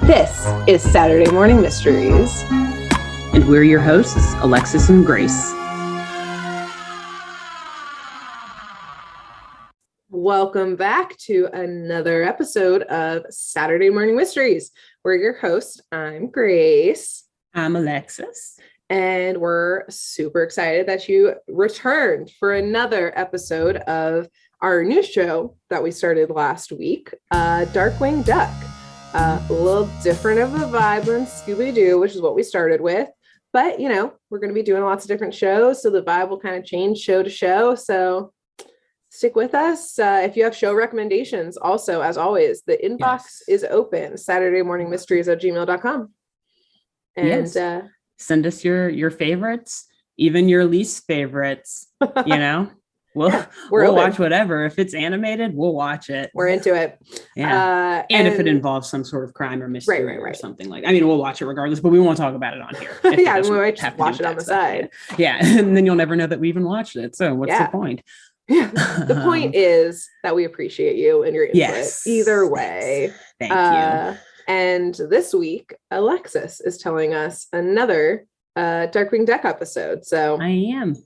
This is Saturday Morning Mysteries. And we're your hosts, Alexis and Grace. Welcome back to another episode of Saturday Morning Mysteries. We're your hosts. I'm Grace. I'm Alexis. And we're super excited that you returned for another episode of our new show that we started last week, Darkwing Duck. A little different of a vibe than Scooby-Doo, which is what we started with. But, you know, we're going to be doing lots of different shows, so the vibe will kind of change show to show. So stick with us. If you have show recommendations, also, as always, the inbox is open, SaturdayMorningMysteries@gmail.com. And send us your favorites, even your least favorites, you know. We'll watch whatever. If it's animated, we'll watch it. We're into it. Yeah. And if it involves some sort of crime or mystery or something like, I mean, we'll watch it regardless, but we won't talk about it on here. Yeah, we might just watch it on the side. Yeah. And then you'll never know that we even watched it. So what's the point? Yeah. The point is that we appreciate you and your input either way. Thank you. And this week, Alexis is telling us another Darkwing Duck episode. So I am.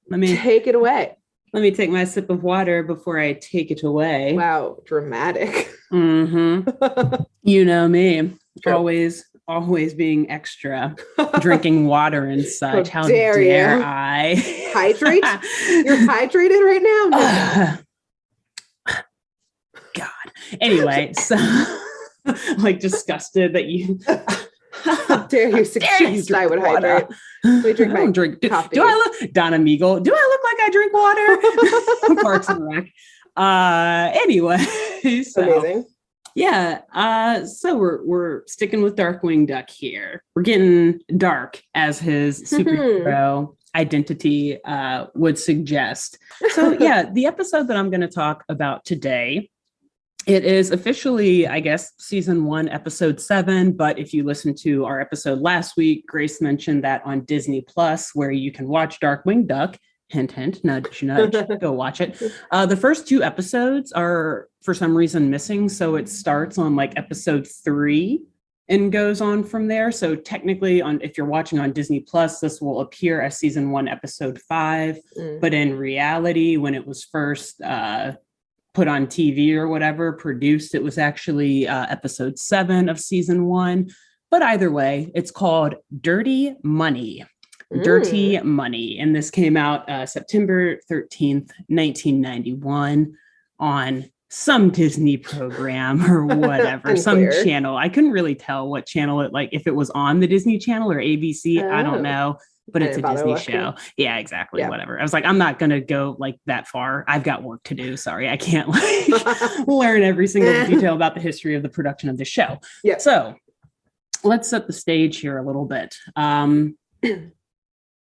Let me take it away. Let me take my sip of water before I take it away. Wow, dramatic. Mm-hmm. You know me. True. Always being extra, drinking water and such. How dare I? Hydrate? You're hydrated right now? No. God. Anyway, so like disgusted that you... How dare you suggest I would hydrate? Let me drink my coffee. Do I look Donna Meagle? Do I look like I drink water? Parks and Rec. Anyway, so amazing. Yeah. So we're sticking with Darkwing Duck here. We're getting dark, as his superhero identity would suggest. So yeah, the episode that I'm going to talk about today. It is officially, I guess, season 1, episode 7. But if you listen to our episode last week, Grace mentioned that on Disney Plus, where you can watch Darkwing Duck, hint, hint, nudge, nudge, go watch it. The first 2 episodes are, for some reason, missing. So it starts on like episode 3 and goes on from there. So technically, if you're watching on Disney Plus, this will appear as season 1, episode 5. But in reality, when it was first put on TV or whatever, produced, it was actually episode 7 of season 1. But either way, it's called Dirty Money. Dirty Money. And this came out September 13th, 1991 on some Disney program or whatever, some channel. I couldn't really tell what channel it, like if it was on the Disney Channel or ABC. I don't know. But it's a Disney show. Yeah, exactly. Yeah. Whatever. I was like, I'm not going to go like that far. I've got work to do. Sorry. I can't like learn every single detail about the history of the production of the show. Yeah. So let's set the stage here a little bit.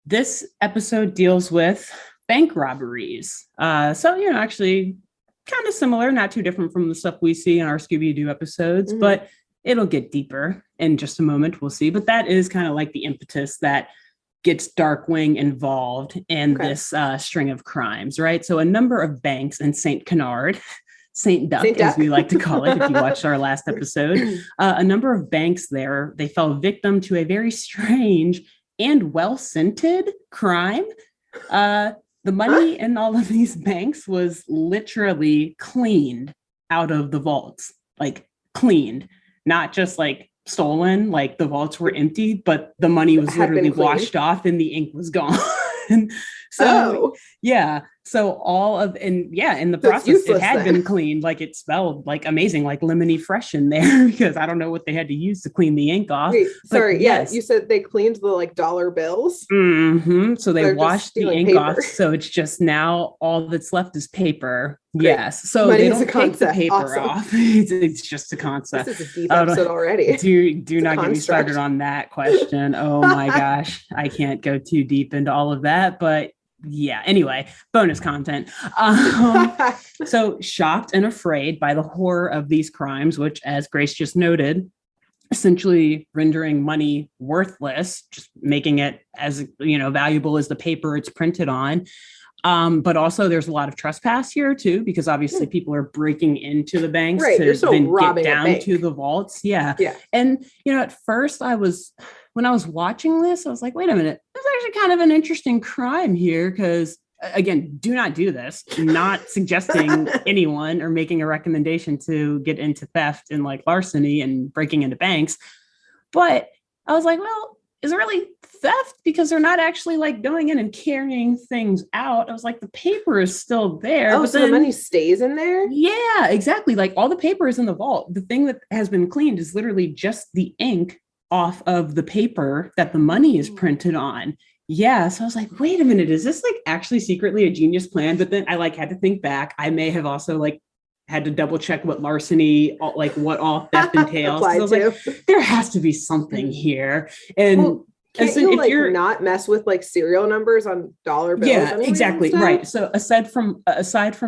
This episode deals with bank robberies. So, you know, actually kind of similar, not too different from the stuff we see in our Scooby-Doo episodes, but it'll get deeper in just a moment. We'll see. But that is kind of like the impetus that gets Darkwing involved in this string of crimes, right? So a number of banks in St. Canard, St. Duck, as we like to call it, if you watched our last episode, a number of banks there, they fell victim to a very strange and well-scented crime. The money in all of these banks was literally cleaned out of the vaults, like cleaned, not just like stolen, like the vaults were empty, but the money was literally washed off and the ink was gone. So in the process it had been cleaned, like it smelled like amazing, like lemony fresh in there, because I don't know what they had to use to clean the ink off. Wait, sorry, you said they cleaned the like dollar bills. So they washed the ink off, so it's just now all that's left is paper. Great. Yes, so they don't take the paper off. It's just a concept. This is a deep episode already. Do not get me started on that question. Oh my gosh, I can't go too deep into all of that, but yeah, anyway, bonus content. So shocked and afraid by the horror of these crimes, which, as Grace just noted, essentially rendering money worthless, just making it as, you know, valuable as the paper it's printed on. But also there's a lot of trespass here too, because obviously people are breaking into the banks You're to still then get robbing a down bank. to the vaults. Yeah. Yeah. And, at first when I was watching this, I was like, wait a minute, there's actually kind of an interesting crime here. Cause again, do not do this. Not suggesting anyone or making a recommendation to get into theft and like larceny and breaking into banks. But I was like, well, is it really theft? Because they're not actually like going in and carrying things out. I was like, the paper is still there. Oh, so the money stays in there? Yeah, exactly. Like all the paper is in the vault. The thing that has been cleaned is literally just the ink off of the paper that the money is printed on. Yeah. So I was like, wait a minute, is this like actually secretly a genius plan? But then I like had to think back. I may have also like had to double check what larceny, like what all theft entails. I was like, there has to be something here. And can't you like not mess with like serial numbers on dollar bills? Yeah, exactly. Right. So aside from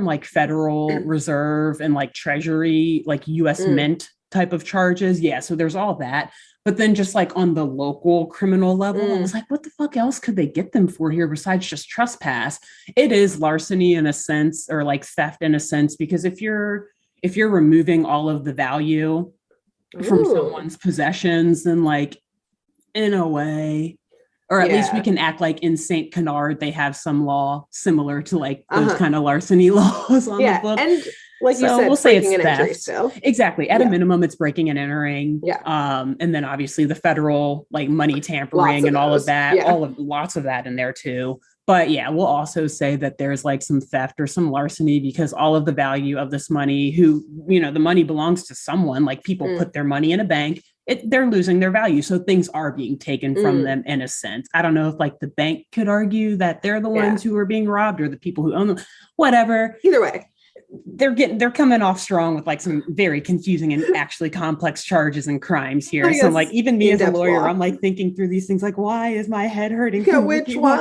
like Federal Reserve and like Treasury, like US Mint type of charges. Yeah. So there's all that. But then just like on the local criminal level, I was like, what the fuck else could they get them for here besides just trespass? It is larceny in a sense, or like theft in a sense, because if you're removing all of the value from someone's possessions, then like in a way, or at least we can act like in St. Canard, they have some law similar to like those kind of larceny laws on the book. And like you said, we'll say it's theft. entry still. Exactly. At a minimum, it's breaking and entering. Yeah. And then obviously the federal like money tampering and all of that, lots of that in there too. But yeah, we'll also say that there's like some theft or some larceny because all of the value of this money, the money belongs to someone, like people put their money in a bank, they're losing their value. So things are being taken from them in a sense. I don't know if like the bank could argue that they're the ones who are being robbed or the people who own them, whatever. Either way. They're coming off strong with like some very confusing and actually complex charges and crimes here. So I'm like, even me as a lawyer, I'm like thinking through these things, like, why is my head hurting? Yeah, which one?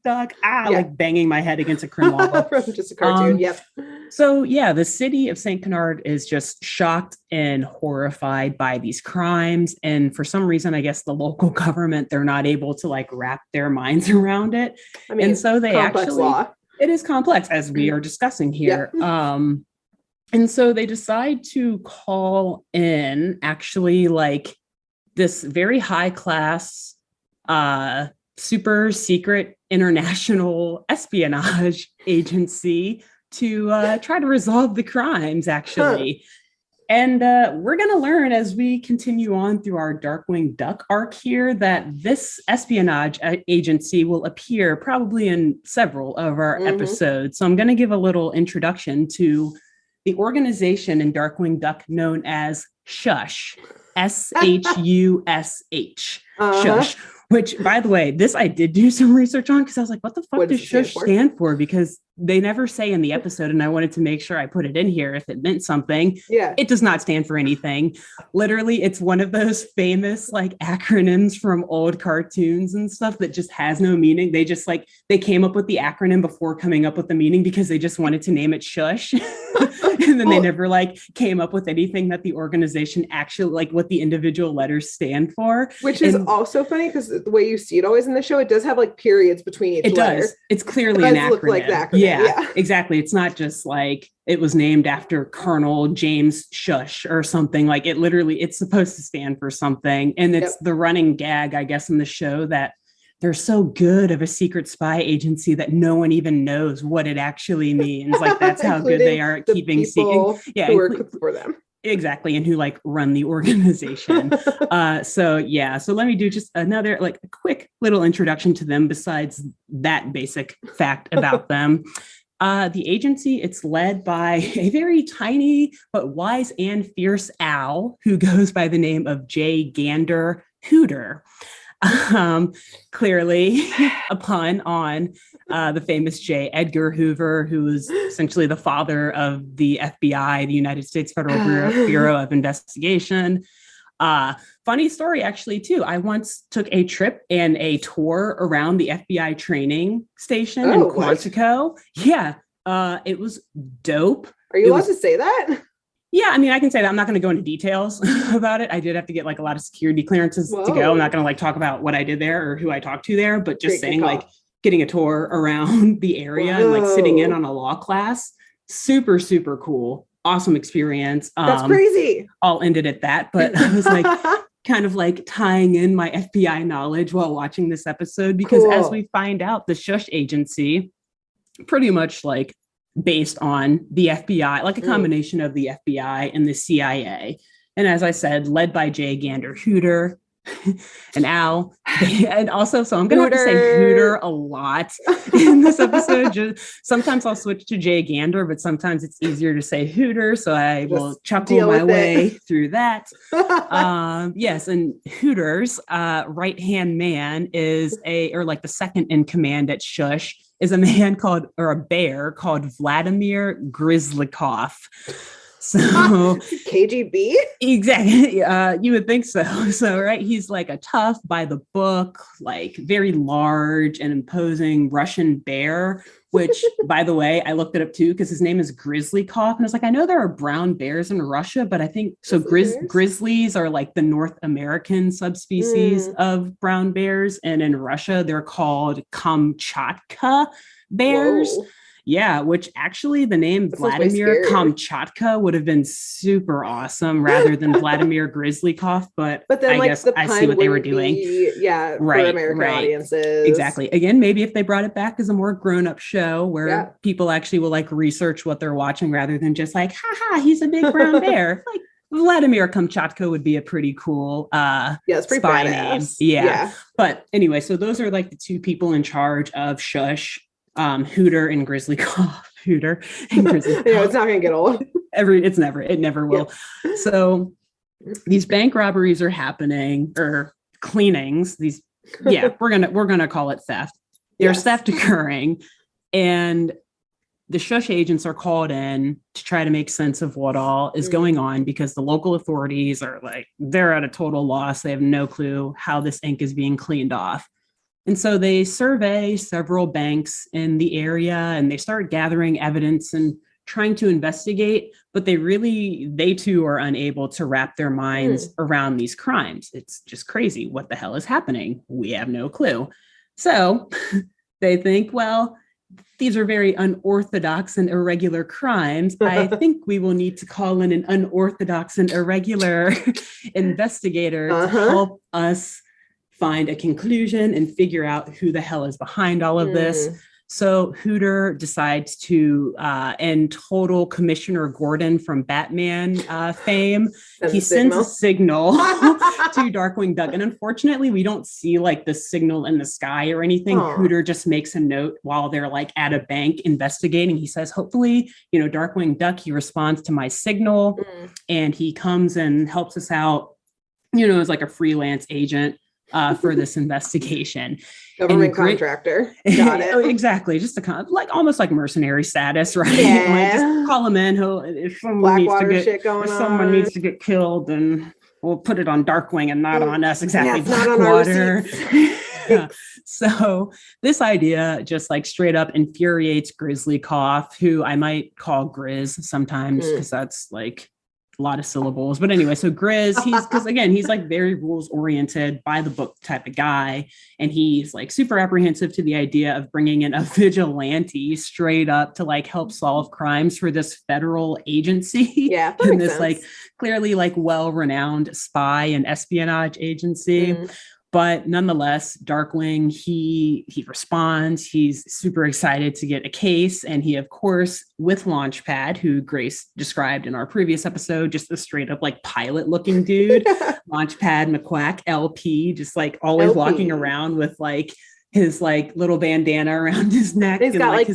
Duck? Like banging my head against a crim wall. From just a cartoon. Yep. So yeah, the city of St. Canard is just shocked and horrified by these crimes. And for some reason, I guess the local government, they're not able to like wrap their minds around it. I mean, and so they actually law. It is complex, as we are discussing here. And so they decide to call in actually like this very high class, super secret international espionage agency to try to resolve the crimes, actually. And we're going to learn as we continue on through our Darkwing Duck arc here that this espionage agency will appear probably in several of our episodes. So I'm going to give a little introduction to the organization in Darkwing Duck known as S.H.U.S.H. S.H.U.S.H. S.H.U.S.H. Which, by the way, this I did do some research on because I was like, what the fuck does S.H.U.S.H. stand for? Because they never say in the episode, and I wanted to make sure I put it in here if it meant something. Yeah. It does not stand for anything. Literally, it's one of those famous like acronyms from old cartoons and stuff that just has no meaning. They just like, they came up with the acronym before coming up with the meaning because they just wanted to name it Shush. And then they never like came up with anything that the organization actually, like what the individual letters stand for. Which is also funny because the way you see it always in the show, it does have like periods between each letter. It does. It's clearly an acronym. Look like the acronym. Yeah, exactly. It's not just like it was named after Colonel James S.H.U.S.H. or something. Like it literally, it's supposed to stand for something. And it's the running gag, I guess, in the show that they're so good of a secret spy agency that no one even knows what it actually means. Like that's how good they are at keeping secret. Yeah, who work for them. Exactly. And who like run the organization. So let me do just another like a quick little introduction to them besides that basic fact about them. The agency, it's led by a very tiny but wise and fierce owl who goes by the name of J. Gander Hooter. Clearly a pun on the famous J. Edgar Hoover, who was essentially the father of the FBI, the United States Federal Bureau of Investigation. Funny story, actually, too. I once took a trip and a tour around the FBI training station in Quantico. What? Yeah, it was dope. Are you allowed to say that? Yeah, I mean, I can say that. I'm not going to go into details about it. I did have to get like a lot of security clearances to go. I'm not going to like talk about what I did there or who I talked to there, but just saying like getting a tour around the area and like sitting in on a law class. Super, super cool. Awesome experience. That's crazy. I'll end it at that. But I was like kind of like tying in my FBI knowledge while watching this episode, because as we find out, the S.H.U.S.H agency pretty much like based on the FBI, like a combination of the FBI and the CIA. And as I said, led by J. Gander Hooter and Al. And also, so I'm going to have to say Hooter a lot in this episode. Sometimes I'll switch to J. Gander, but sometimes it's easier to say Hooter. So I will chuckle my way through that. Yes. And Hooter's right-hand man is like the second in command at S.H.U.S.H. is a man called, or a bear called Vladimir Grizzlykov. So KGB? Exactly. You would think so. So, right. He's like a tough, by the book, like very large and imposing Russian bear, which, by the way, I looked it up too, because his name is Grizzlykov. And I was like, I know there are brown bears in Russia, but I think so. Grizzlies are like the North American subspecies of brown bears. And in Russia, they're called Kamchatka bears. Whoa. Yeah, which actually the name Vladimir Kamchatka would have been super awesome rather than Vladimir Grizzlykov. But then, I guess I see what they were doing. For American audiences. Exactly. Again, maybe if they brought it back as a more grown-up show where people actually will like research what they're watching rather than just like, haha, he's a big brown bear. Like Vladimir Kamchatka would be a pretty cool it's pretty spy badass. name. Yeah. But anyway, so those are like the two people in charge of S.H.U.S.H. Hooter and Grizzlykov. Hooter and Grizzlykov. It's not gonna get old. It never will. Yep. So these bank robberies are happening, or cleanings. We're gonna call it theft. There's theft occurring, and the S.H.U.S.H agents are called in to try to make sense of what all is going on, because the local authorities are like, they're at a total loss. They have no clue how this ink is being cleaned off. And so they survey several banks in the area, and they start gathering evidence and trying to investigate, but they too are unable to wrap their minds around these crimes. It's just crazy. What the hell is happening? We have no clue. So they think, well, these are very unorthodox and irregular crimes. I think we will need to call in an unorthodox and irregular investigator to help us find a conclusion and figure out who the hell is behind all of this. So Hooter decides to end total Commissioner Gordon from Batman fame. He sends a signal to Darkwing Duck. And unfortunately, we don't see like the signal in the sky or anything. Hooter just makes a note while they're like at a bank investigating. He says, hopefully, Darkwing Duck, he responds to my signal and he comes and helps us out, as like a freelance agent for this investigation. Government contractor. Got it. Exactly. Just like almost like mercenary status, right? Yeah. Like just call him in. If someone needs to get killed, then we'll put it on Darkwing and not on us. Exactly. Blackwater. Yeah. So this idea just like straight up infuriates Grizzlykov, who I might call Grizz sometimes because that's like a lot of syllables. But anyway, so Grizz, he's like very rules oriented, by the book type of guy. And he's like super apprehensive to the idea of bringing in a vigilante straight up to like help solve crimes for this federal agency. Yeah. And this like clearly like well-renowned spy and espionage agency. But nonetheless, Darkwing, he responds. He's super excited to get a case. And he, of course, with Launchpad, who Grace described in our previous episode, just a straight up like pilot looking dude, Launchpad McQuack, LP, just like always walking around with like his like little bandana around his neck. He's got like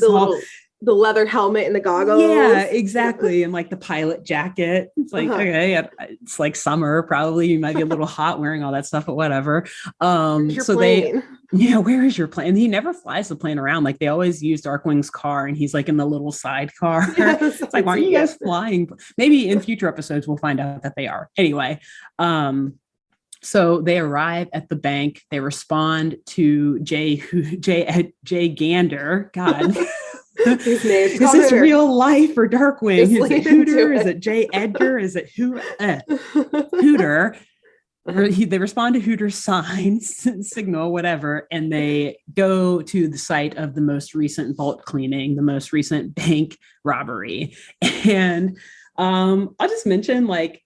the leather helmet and the goggles. Yeah, exactly. And like the pilot jacket. It's like, okay, it's like summer, probably. You might be a little hot wearing all that stuff, but whatever. Where's your plane? Where is your plane? And he never flies the plane around. Like they always use Darkwing's car and he's like in the little sidecar. Yes, it's like, why aren't you guys flying? Maybe in future episodes, we'll find out that they are. Anyway, so they arrive at the bank. They respond to Jay Gander. God. His name. Is this real life or Darkwing? Is it Hooter? Is it J. Edgar? Is it Hooter? they respond to Hooter's signs, signal, whatever, and they go to the site of the most recent vault cleaning, the most recent bank robbery. And I'll just mention, like,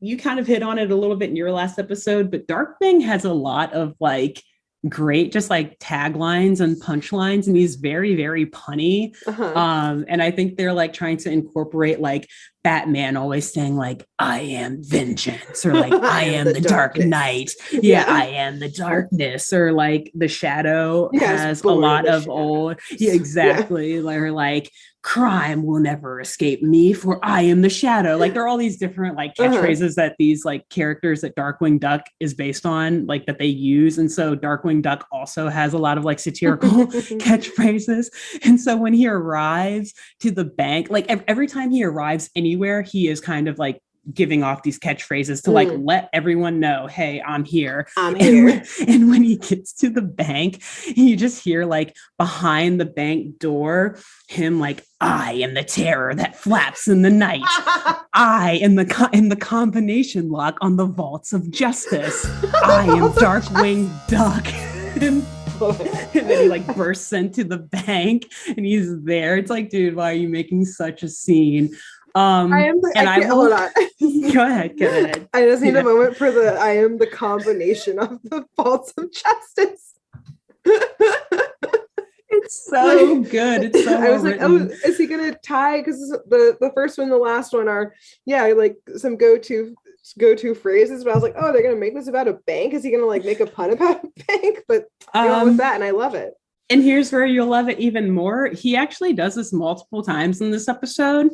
you kind of hit on it a little bit in your last episode, but Darkwing has a lot of like great just like taglines and punchlines, and he's very, very punny. And I think they're like trying to incorporate like Batman always saying like, I am vengeance, or like I am the dark knight. Yeah, I am the darkness, or like the Shadow has a lot of old, exactly. Or like crime will never escape me, for I am the Shadow. Like there are all these different like catchphrases that these like characters that Darkwing Duck is based on, like that they use. And so Darkwing Duck also has a lot of like satirical catchphrases. And so when he arrives to the bank, like every time he arrives anywhere, he is kind of like giving off these catchphrases to like let everyone know, hey, I'm here. And when he gets to the bank, you just hear like behind the bank door him like, I am the terror that flaps in the night. I am the combination lock on the vaults of justice. I am Darkwing Duck. And then he like bursts into the bank and he's there. It's like, dude, why are you making such a scene? Hold on. Go ahead. I just need a moment for I am the combination of the faults of justice. It's so good. It's so I was like, oh, is he gonna tie? Because the first one, the last one are like some go-to phrases, but I was like, oh, they're gonna make this about a bank. Is he gonna like make a pun about a bank? But they went with that, and I love it. And here's where you'll love it even more. He actually does this multiple times in this episode.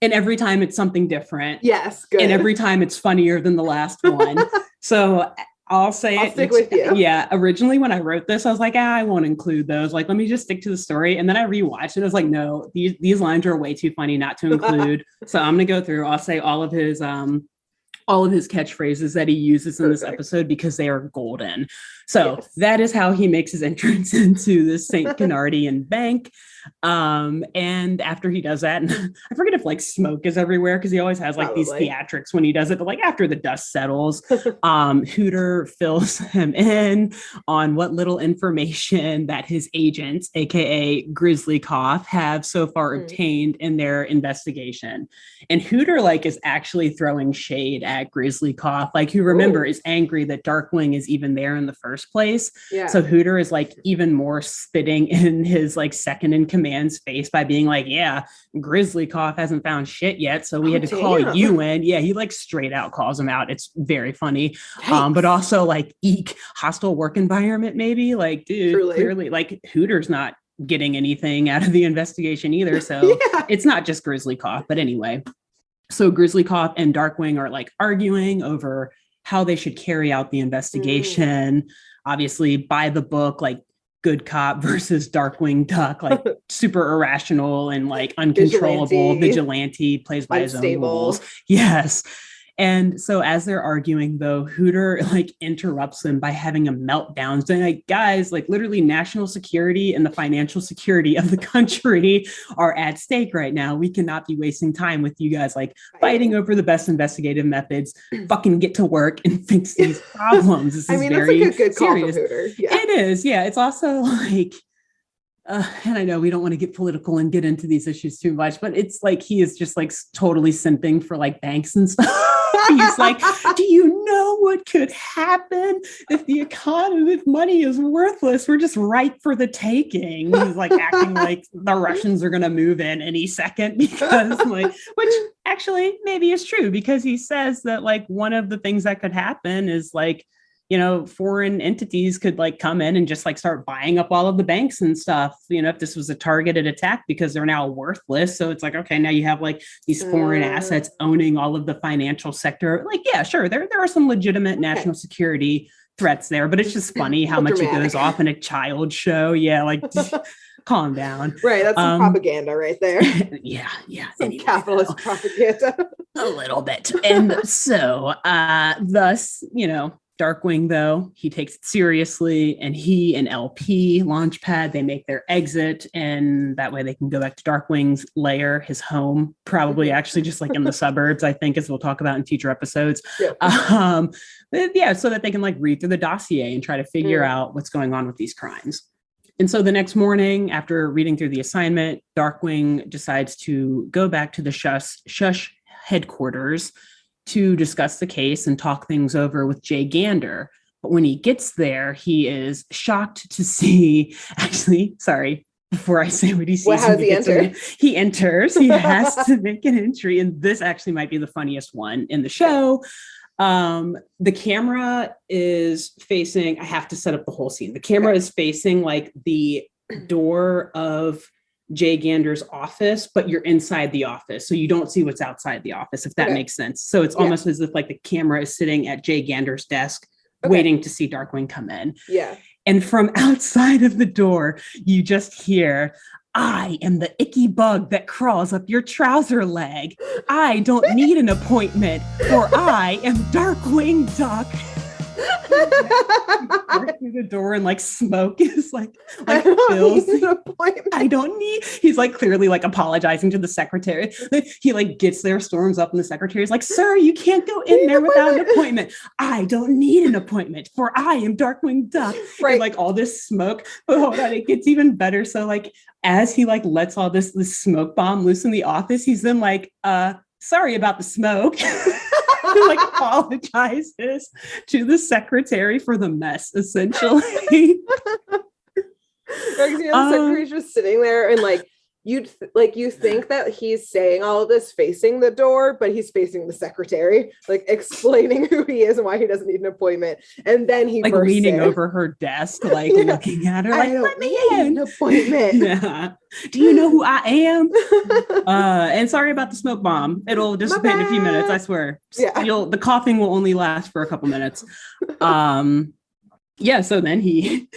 And every time it's something different. Yes, good. And every time it's funnier than the last one. So I'll stick with you. Yeah. Originally, when I wrote this, I was like, I won't include those. Like, let me just stick to the story. And then I rewatched it. I was like, no, these lines are way too funny not to include. So I'm going to go through. I'll say all of his catchphrases that he uses in this episode because they are golden. So that is how he makes his entrance into the St. Canardian bank. And after he does that, and I forget if like smoke is everywhere because he always has like these theatrics when he does it, but like after the dust settles, Hooter fills him in on what little information that his agents, aka Grizzly Cough, have so far obtained in their investigation. And Hooter like is actually throwing shade at Grizzly Cough, like who remember is angry that Darkwing is even there in the first place. So Hooter is like even more spitting in his like second in command's face by being like, Grizzly Cough hasn't found shit yet, so we had to call you in. He like straight out calls him out. It's very funny. But also like eek, hostile work environment maybe, like dude, clearly like Hooter's not getting anything out of the investigation either, so it's not just Grizzly Cough. But anyway, so Grizzly Cough and Darkwing are like arguing over how they should carry out the investigation. Obviously by the book, like good cop versus Darkwing Duck, like super irrational and like uncontrollable vigilante plays by his own rules. Yes. And so as they're arguing, though, Hooter like interrupts them by having a meltdown, saying, like, guys, like literally national security and the financial security of the country are at stake right now. We cannot be wasting time with you guys like fighting over the best investigative methods. Fucking get to work and fix these problems. This is very that's a good call serious. From Hooter. It is. Yeah. It's also like, and I know we don't want to get political and get into these issues too much, but it's like he is just like totally simping for like banks and stuff. He's like, do you know what could happen if the economy, if money is worthless? We're just ripe for the taking. He's like acting like the Russians are going to move in any second because like, which actually maybe is true because he says that like one of the things that could happen is like, you know, foreign entities could like come in and just like start buying up all of the banks and stuff, you know, if this was a targeted attack because they're now worthless. So it's like, okay, now you have like these foreign assets owning all of the financial sector. Like, yeah, sure. There are some legitimate national security threats there, but it's just funny how much dramatic. It goes off in a child show. Yeah. Like calm down. Right. That's some propaganda right there. Yeah. Some anyway, capitalist propaganda. A little bit. And so thus, you know, Darkwing, though, he takes it seriously, and he and LP Launchpad, they make their exit, and that way they can go back to Darkwing's lair, his home, probably actually just like in the suburbs, I think, as we'll talk about in future episodes. Yep. so that they can like read through the dossier and try to figure out what's going on with these crimes. And so the next morning, after reading through the assignment, Darkwing decides to go back to the S.H.U.S.H. headquarters to discuss the case and talk things over with Jay Gander. But when he gets there, he is shocked to see, actually, sorry, before I say what he sees. How does he enter? He enters, he has to make an entry, and this actually might be the funniest one in the show. The camera is facing, I have to set up the whole scene. The camera is facing like the door of Jay Gander's office, but you're inside the office. So you don't see what's outside the office, if that makes sense. So it's almost as if like the camera is sitting at Jay Gander's desk, waiting to see Darkwing come in. Yeah. And from outside of the door, you just hear, I am the icky bug that crawls up your trouser leg. I don't need an appointment, for I am Darkwing Duck. Through the door and like smoke is like fills. I don't need. He's like clearly like apologizing to the secretary. He like gets there, storms up, and the secretary is like, "Sir, you can't go in there without an appointment. I don't need an appointment, for I am Darkwing Duck." Right. And like all this smoke. But hold on, it gets even better. So like as he like lets all this smoke bomb loose in the office, he's then like, "Sorry about the smoke." Like apologizes to the secretary for the mess, essentially. The secretary's just sitting there, and like you think that he's saying all of this facing the door, but he's facing the secretary, like explaining who he is and why he doesn't need an appointment. And then he like leaning over her desk, like looking at her, like, "Let me in." An appointment. Yeah. Do you know who I am? And sorry about the smoke bomb. It'll dissipate in a few minutes, I swear. Yeah. The coughing will only last for a couple minutes. So then he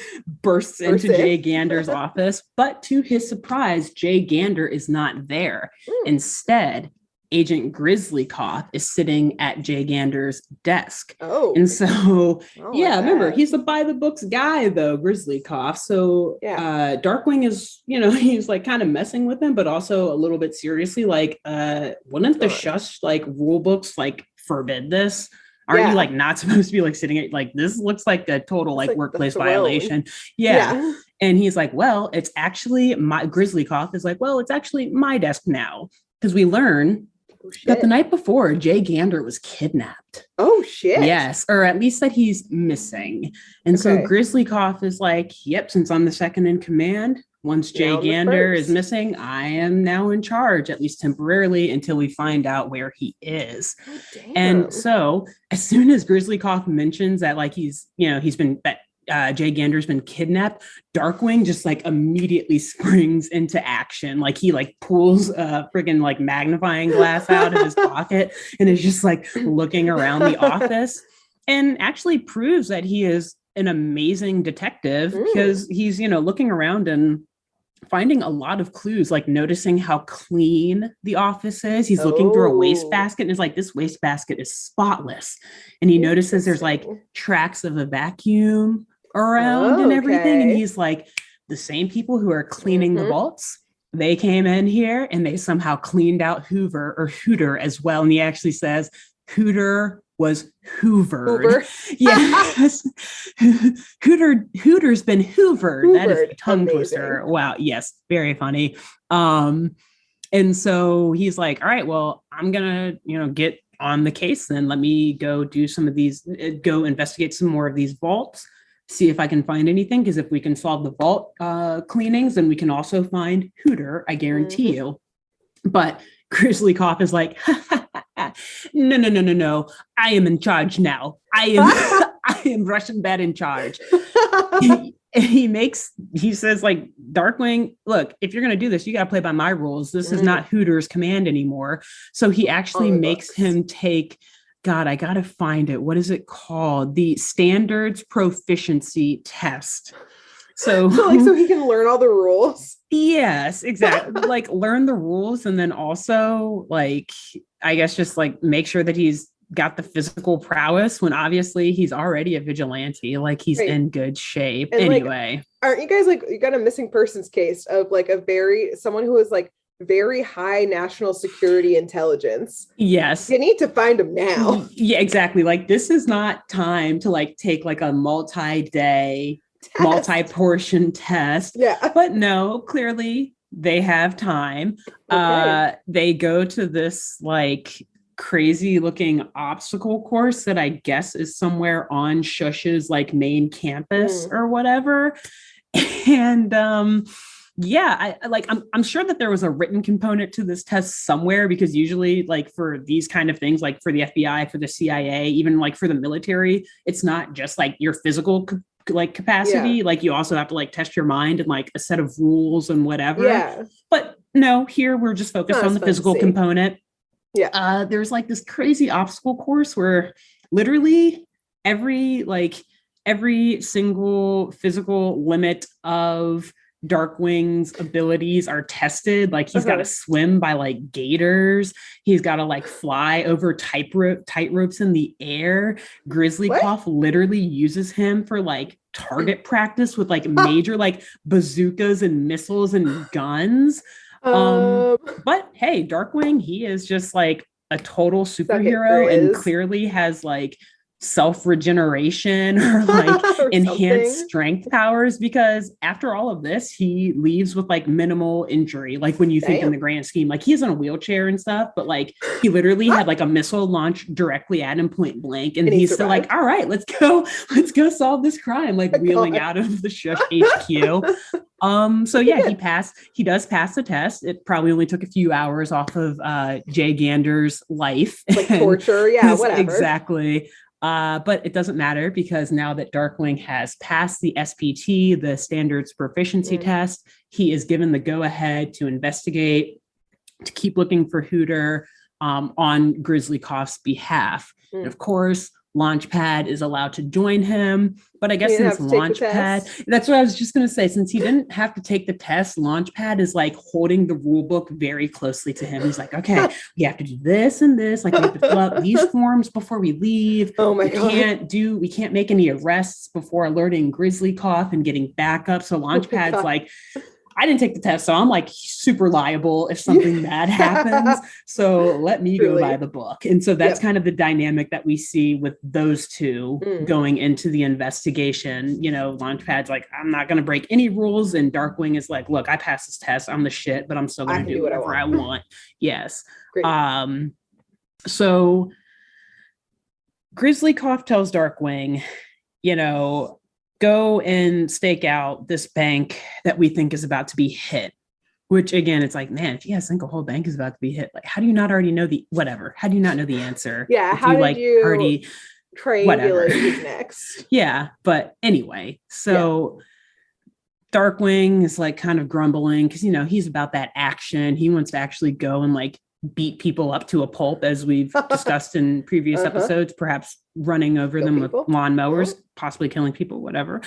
bursts into Jay Gander's office, but to his surprise, Jay Gander is not there. Instead, Agent Grizzlycoff is sitting at Jay Gander's desk. And so, remember, he's a by the books guy, though, Grizzlycoff. So Darkwing is, he's like kind of messing with him, but also a little bit seriously, like, wouldn't the S.H.U.S.H. like rule books like forbid this? Aren't you like not supposed to be like sitting at like this? Looks like a total like workplace violation. Yeah. And he's like, well, it's actually Grizzlycoff is like, well, it's actually my desk now, because we learn that the night before Jay Gander was kidnapped. Oh shit. Yes, or at least that he's missing. And so Grizzlycoff is like, yep, since I'm the second in command, once Jay Gander is missing, I am now in charge, at least temporarily, until we find out where he is. Oh, and so as soon as Grizzlycoff mentions that like he's been Jay Gander's been kidnapped, Darkwing just like immediately springs into action. Like he like pulls a friggin' like magnifying glass out of his pocket and is just like looking around the office, and actually proves that he is an amazing detective because he's, looking around and finding a lot of clues, like noticing how clean the office is. He's looking through a wastebasket and is like, this wastebasket is spotless. And he notices there's like tracks of a vacuum around and everything. And he's like, the same people who are cleaning the vaults, they came in here and they somehow cleaned out Hooter as well. And he actually says Hooter was hoovered. Yes. Hooter's been hoovered. That is a tongue twister. Wow. Yes. Very funny. And so he's like, all right, well, I'm gonna, get on the case then. Let me go do some of these, go investigate some more of these vaults, see if I can find anything. Because if we can solve the vault cleanings, then we can also find Hooter, I guarantee you. But Grizzlycoff is like, no. I am in charge now. I am Russian Bat in charge. He says like, Darkwing, look, if you're going to do this, you got to play by my rules. This is not Hooter's command anymore. So he actually makes him take, God, I got to find it. What is it called? The standards proficiency test. So he can learn all the rules. Yes, exactly. Like learn the rules, and then also like, I guess just like make sure that he's got the physical prowess when obviously he's already a vigilante. Like he's in good shape. And anyway, aren't you guys like, you got a missing persons case of like someone who was like very high national security intelligence. Yes. You need to find him now. Yeah, exactly. Like, this is not time to like take like a multi-day, multi-portion test. Yeah. But no, clearly they have time. Okay. They go to this like crazy looking obstacle course that I guess is somewhere on S.H.U.S.H's like main campus or whatever. And yeah, I'm sure that there was a written component to this test somewhere, because usually like for these kind of things, like for the FBI, for the CIA, even like for the military, it's not just like your physical like capacity. Like you also have to like test your mind and like a set of rules and whatever. Yeah. But no, here we're just focused on the physical component. Yeah. There's like this crazy obstacle course where literally every single physical limit of Darkwing's abilities are tested. Like he's got to swim by like gators. He's got to like fly over tight ropes in the air. Grizzlycoff literally uses him for like target practice with like major like bazookas and missiles and guns. But hey, Darkwing, he is just like a total superhero and clearly has like self-regeneration or like or enhanced strength powers, because after all of this he leaves with like minimal injury. Like when you think in the grand scheme, like he's in a wheelchair and stuff, but like he literally had like a missile launched directly at him point blank, and he's still like, all right, let's go solve this crime, like wheeling out of the S.H.U.S.H. HQ. So yeah, he does pass the test. It probably only took a few hours off of Jay Gander's life, like torture, whatever. Exactly. But it doesn't matter, because now that Darkwing has passed the SPT, the standards proficiency test, he is given the go-ahead to investigate, to keep looking for Hooter on Grizzlycoff's behalf. And of course, Launchpad is allowed to join him, but I guess since Launchpad, that's what I was just going to say, since he didn't have to take the test, Launchpad is like holding the rule book very closely to him. He's like, okay, we have to do this and this, like we have to fill out these forms before we leave. Oh my God. We can't make any arrests before alerting Grizzlycoff and getting backup. So Launchpad's like, I didn't take the test, so I'm like super liable if something bad happens. So let me go by the book. And so that's kind of the dynamic that we see with those two going into the investigation. You know, Launchpad's like, I'm not going to break any rules. And Darkwing is like, look, I passed this test. I'm the shit, but I'm still going to do whatever I want. Yes. Great. So Grizzlycoff tells Darkwing, you know, go and stake out this bank that we think is about to be hit. Which again, it's like, man, if you guys think a whole bank is about to be hit, like, how do you not already know how do you not know the answer? Yeah, how did you already triangulate who's next? Yeah, but anyway, so Darkwing is like kind of grumbling because, you know, he's about that action. He wants to actually go and like beat people up to a pulp, as we've discussed in previous episodes, perhaps running over them with lawnmowers, possibly killing people, whatever.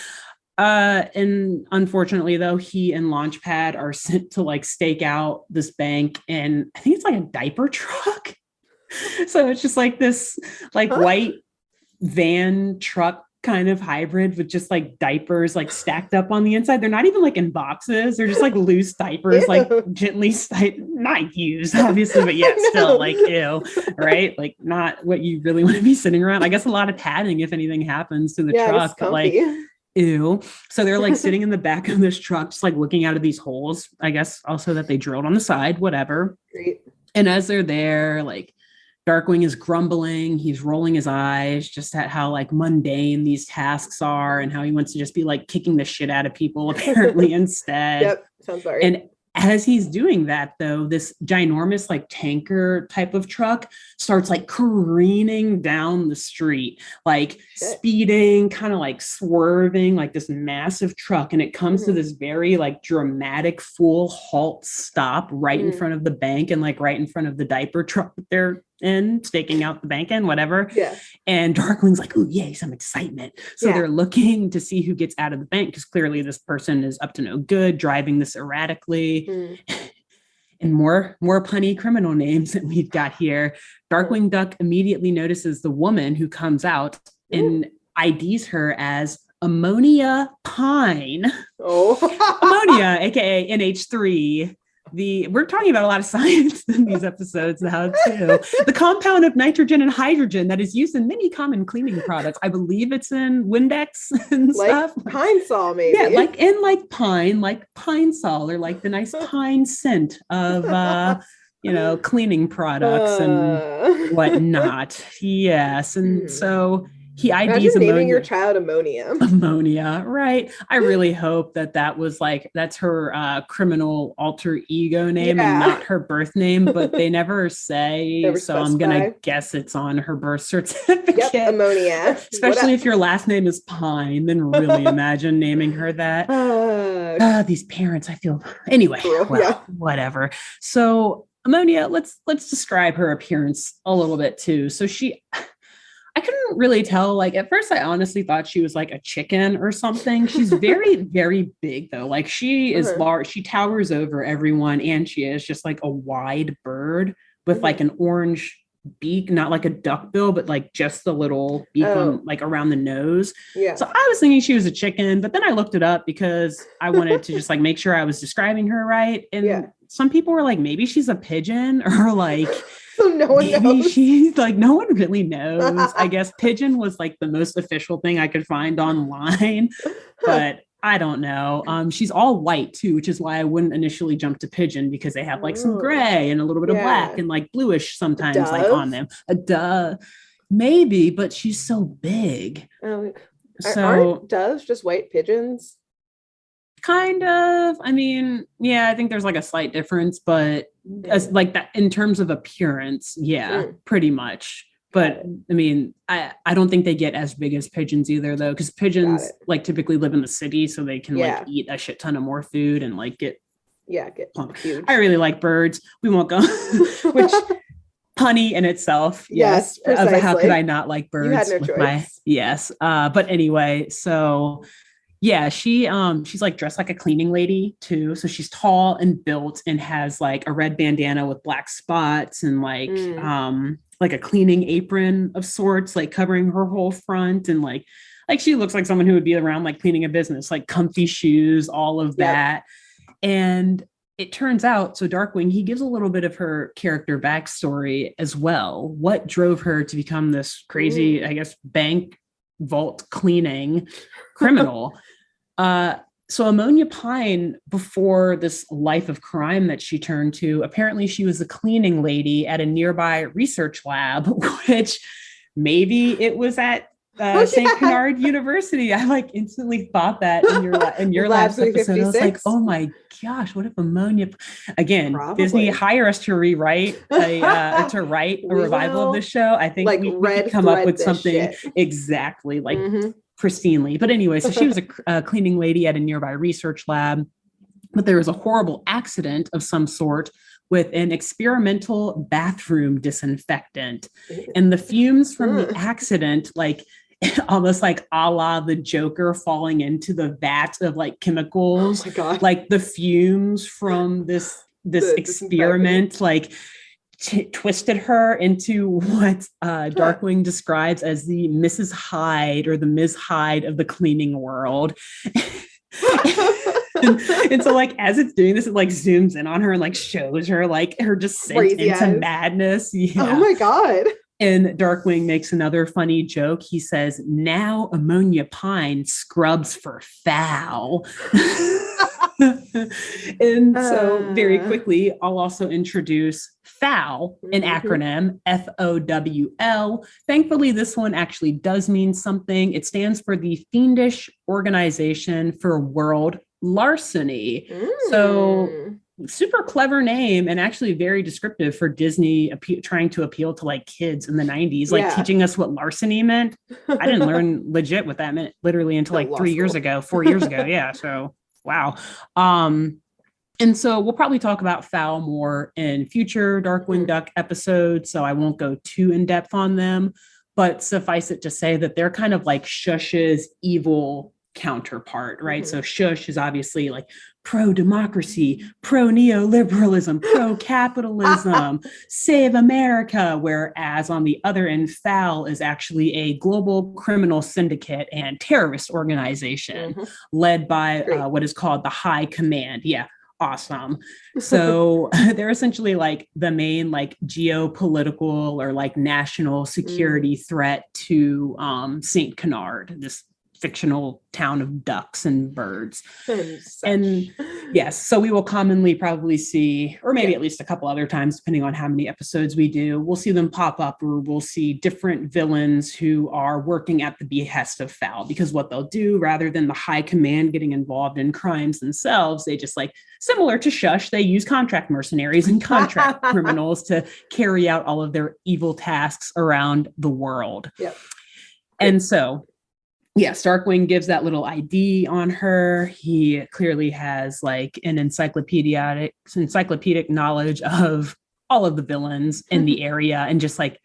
And unfortunately, though, he and Launchpad are sent to like stake out this bank, and I think it's like a diaper truck. So it's just like this like white van truck kind of hybrid with just like diapers like stacked up on the inside. They're not even like in boxes. They're just like loose diapers, like gently not used, obviously, but yeah, still like ew, right? Like not what you really want to be sitting around. I guess a lot of padding if anything happens to the truck, but like ew. So they're like sitting in the back of this truck, just like looking out of these holes, I guess also that they drilled on the side, whatever. Great. And as they're there, like Darkwing is grumbling. He's rolling his eyes just at how like mundane these tasks are and how he wants to just be like kicking the shit out of people apparently instead. Yep, sounds right. And as he's doing that, though, this ginormous like tanker type of truck starts like careening down the street, like speeding, kind of like swerving, like this massive truck. And it comes to this very like dramatic full halt stop right in front of the bank and like right in front of the diaper truck that they're in, staking out the bank in, whatever. Yeah. And Darkwing's like, oh, yay, some excitement. So they're looking to see who gets out of the bank, because clearly this person is up to no good, driving this erratically. And more punny criminal names that we've got here. Darkwing Duck immediately notices the woman who comes out and IDs her as Ammonia Pine. Oh. Ammonia, aka NH3. we're talking about a lot of science in these episodes now too. The compound of nitrogen and hydrogen that is used in many common cleaning products. I believe it's in Windex and stuff. Pine Sol, maybe. Yeah, like pine sol, or like the nice pine scent of cleaning products and whatnot. Yes. And so he IDs naming your child ammonia. Ammonia, right? I really hope that was that's her criminal alter ego name and not her birth name, but they never say. So specify. I'm gonna guess it's on her birth certificate. Yep, ammonia. Especially if your last name is Pine, then really imagine naming her that. These parents, I feel. Anyway, whatever. So ammonia. Let's describe her appearance a little bit too. So I couldn't really tell. Like at first, I honestly thought she was like a chicken or something. She's very, very big though. Like she is large. She towers over everyone, and she is just like a wide bird with like an orange beak, not like a duckbill, but like just the little beak on like around the nose. Yeah. So I was thinking she was a chicken, but then I looked it up because I wanted to just like make sure I was describing her right. And some people were like, maybe she's a pigeon, or like. So no one knows. She's like, no one really knows. I guess pigeon was like the most official thing I could find online, but I don't know. She's all white too, which is why I wouldn't initially jump to pigeon, because they have like some gray and a little bit of black and like bluish sometimes like on them. Maybe, but she's so big. Aren't doves just white pigeons? Kind of. I mean, yeah, I think there's like a slight difference, but as like that in terms of appearance, pretty much. But I mean, I don't think they get as big as pigeons either, though, because pigeons like typically live in the city, so they can like eat a shit ton of more food and like get huge. I really like birds. We won't go, which punny in itself. Yes, how could I not like birds? You had no choice. But anyway, so. Yeah, she's like dressed like a cleaning lady too. So she's tall and built and has like a red bandana with black spots and like a cleaning apron of sorts, like covering her whole front, and like she looks like someone who would be around like cleaning a business, like comfy shoes, all of that. And it turns out, so Darkwing, he gives a little bit of her character backstory as well. What drove her to become this crazy, I guess, bank vault cleaning criminal? So Ammonia Pine, before this life of crime that she turned to, apparently she was a cleaning lady at a nearby research lab, which maybe it was at St. Canard University. I like instantly thought that in your last episode. I was like, oh my gosh, what if ammonia? Again, probably. Disney, hire us to rewrite to write a revival of this show. I think like we could come up with something exactly like pristinely. But anyway, so she was a cleaning lady at a nearby research lab, but there was a horrible accident of some sort with an experimental bathroom disinfectant, and the fumes from the accident, like almost like a la the Joker falling into the vat of like chemicals, like the fumes from this experiment, like twisted her into what Darkwing describes as the Mrs. Hyde, or the Ms. Hyde of the cleaning world. And so like as it's doing this, it like zooms in on her and like shows her like her descent into madness. Oh my God. And Darkwing makes another funny joke. He says, "Now Ammonia Pine scrubs for foul." And so very quickly, I'll also introduce FOWL, an acronym, FOWL. Thankfully, this one actually does mean something. It stands for the Fiendish Organization for World Larceny. So super clever name, and actually very descriptive for Disney trying to appeal to like kids in the 90s, like teaching us what larceny meant. I didn't learn legit what that meant literally until like 4 years ago. Yeah. So, wow. And so we'll probably talk about FOWL more in future Darkwing Duck episodes, so I won't go too in depth on them, but suffice it to say that they're kind of like S.H.U.S.H's evil counterpart, right? So S.H.U.S.H is obviously like pro-democracy, pro-neoliberalism, pro-capitalism, save America, whereas on the other end, FOWL is actually a global criminal syndicate and terrorist organization led by what is called the High Command. Yeah. awesome. So they're essentially like the main like geopolitical or like national security threat to St. Canard, this fictional town of ducks and birds. And yes, so we will commonly probably see, or maybe at least a couple other times, depending on how many episodes we do, we'll see them pop up, or we'll see different villains who are working at the behest of Fowl, because what they'll do, rather than the high command getting involved in crimes themselves, they just like, similar to S.H.U.S.H, they use contract mercenaries and contract criminals to carry out all of their evil tasks around the world. Yep. And so yes, Darkwing gives that little ID on her. He clearly has like an encyclopedic knowledge of all of the villains in the area, and just like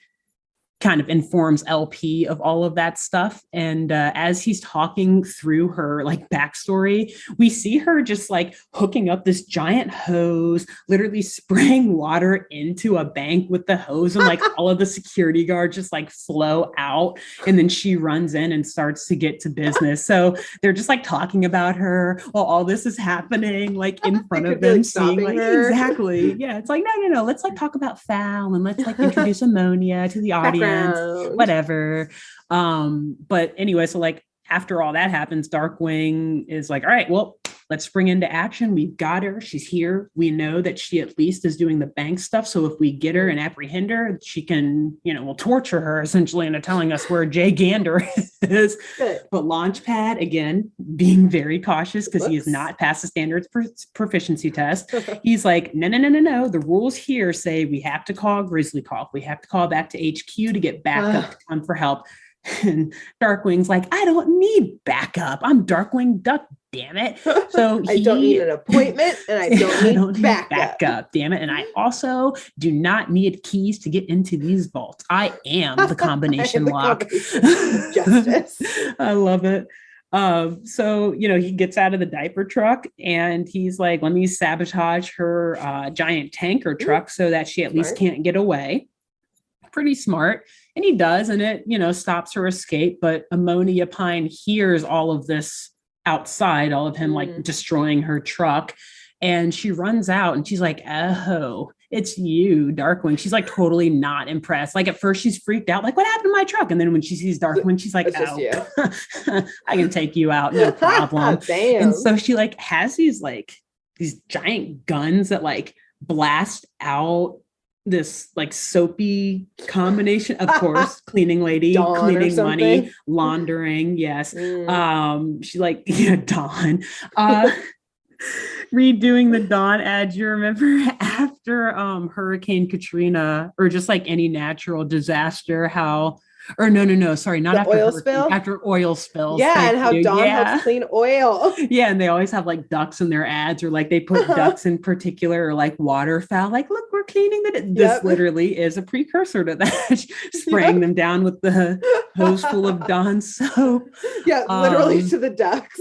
kind of informs LP of all of that stuff. And as he's talking through her like backstory, we see her just like hooking up this giant hose, literally spraying water into a bank with the hose, and like all of the security guards just like flow out. And then she runs in and starts to get to business. So they're just like talking about her while all this is happening, like in front of them, seeing like her. Exactly. Yeah. It's like, no. Let's like talk about Fowl, and let's like introduce ammonia to the audience. Whatever. But anyway, so like after all that happens, Darkwing is like, all right, well, let's spring into action. We've got her. She's here. We know that she at least is doing the bank stuff. So if we get her and apprehend her, she can, we'll torture her essentially into telling us where Jay Gander is. Good. But Launchpad, again, being very cautious because he has not passed the standards proficiency test. He's like, no. The rules here say we have to call Grizzly Call. We have to call back to HQ to get backup to come for help. And Darkwing's like, I don't need backup. I'm Darkwing Duck, damn it. So I don't need an appointment, and I don't need backup. Damn it. And I also do not need keys to get into these vaults. I am the combination lock. Justice. I love it. So, he gets out of the diaper truck and he's like, let me sabotage her giant tanker truck so that she at least can't get away. Pretty smart. And he does, and it, stops her escape. But Ammonia Pine hears all of this outside, all of him like destroying her truck. And she runs out and she's like, oh, it's you, Darkwing. She's like totally not impressed. Like at first she's freaked out, like, what happened to my truck? And then when she sees Darkwing, she's like, oh, I can take you out, no problem. Damn. And so she like has these giant guns that like blast out this like soapy combination, of course, cleaning lady, Dawn cleaning money, laundering. Yes. She like, Dawn, redoing the Dawn ad. You remember after Hurricane Katrina, or just like any natural disaster, sorry, not after oil spill, after oil spills. Yeah, and how Dawn helps clean oil. Yeah, and they always have like ducks in their ads, or like they put ducks in particular, or like waterfowl. Like, look, we're cleaning this. Literally is a precursor to that. Spraying them down with the hose full of Dawn soap. Yeah, literally to the ducks.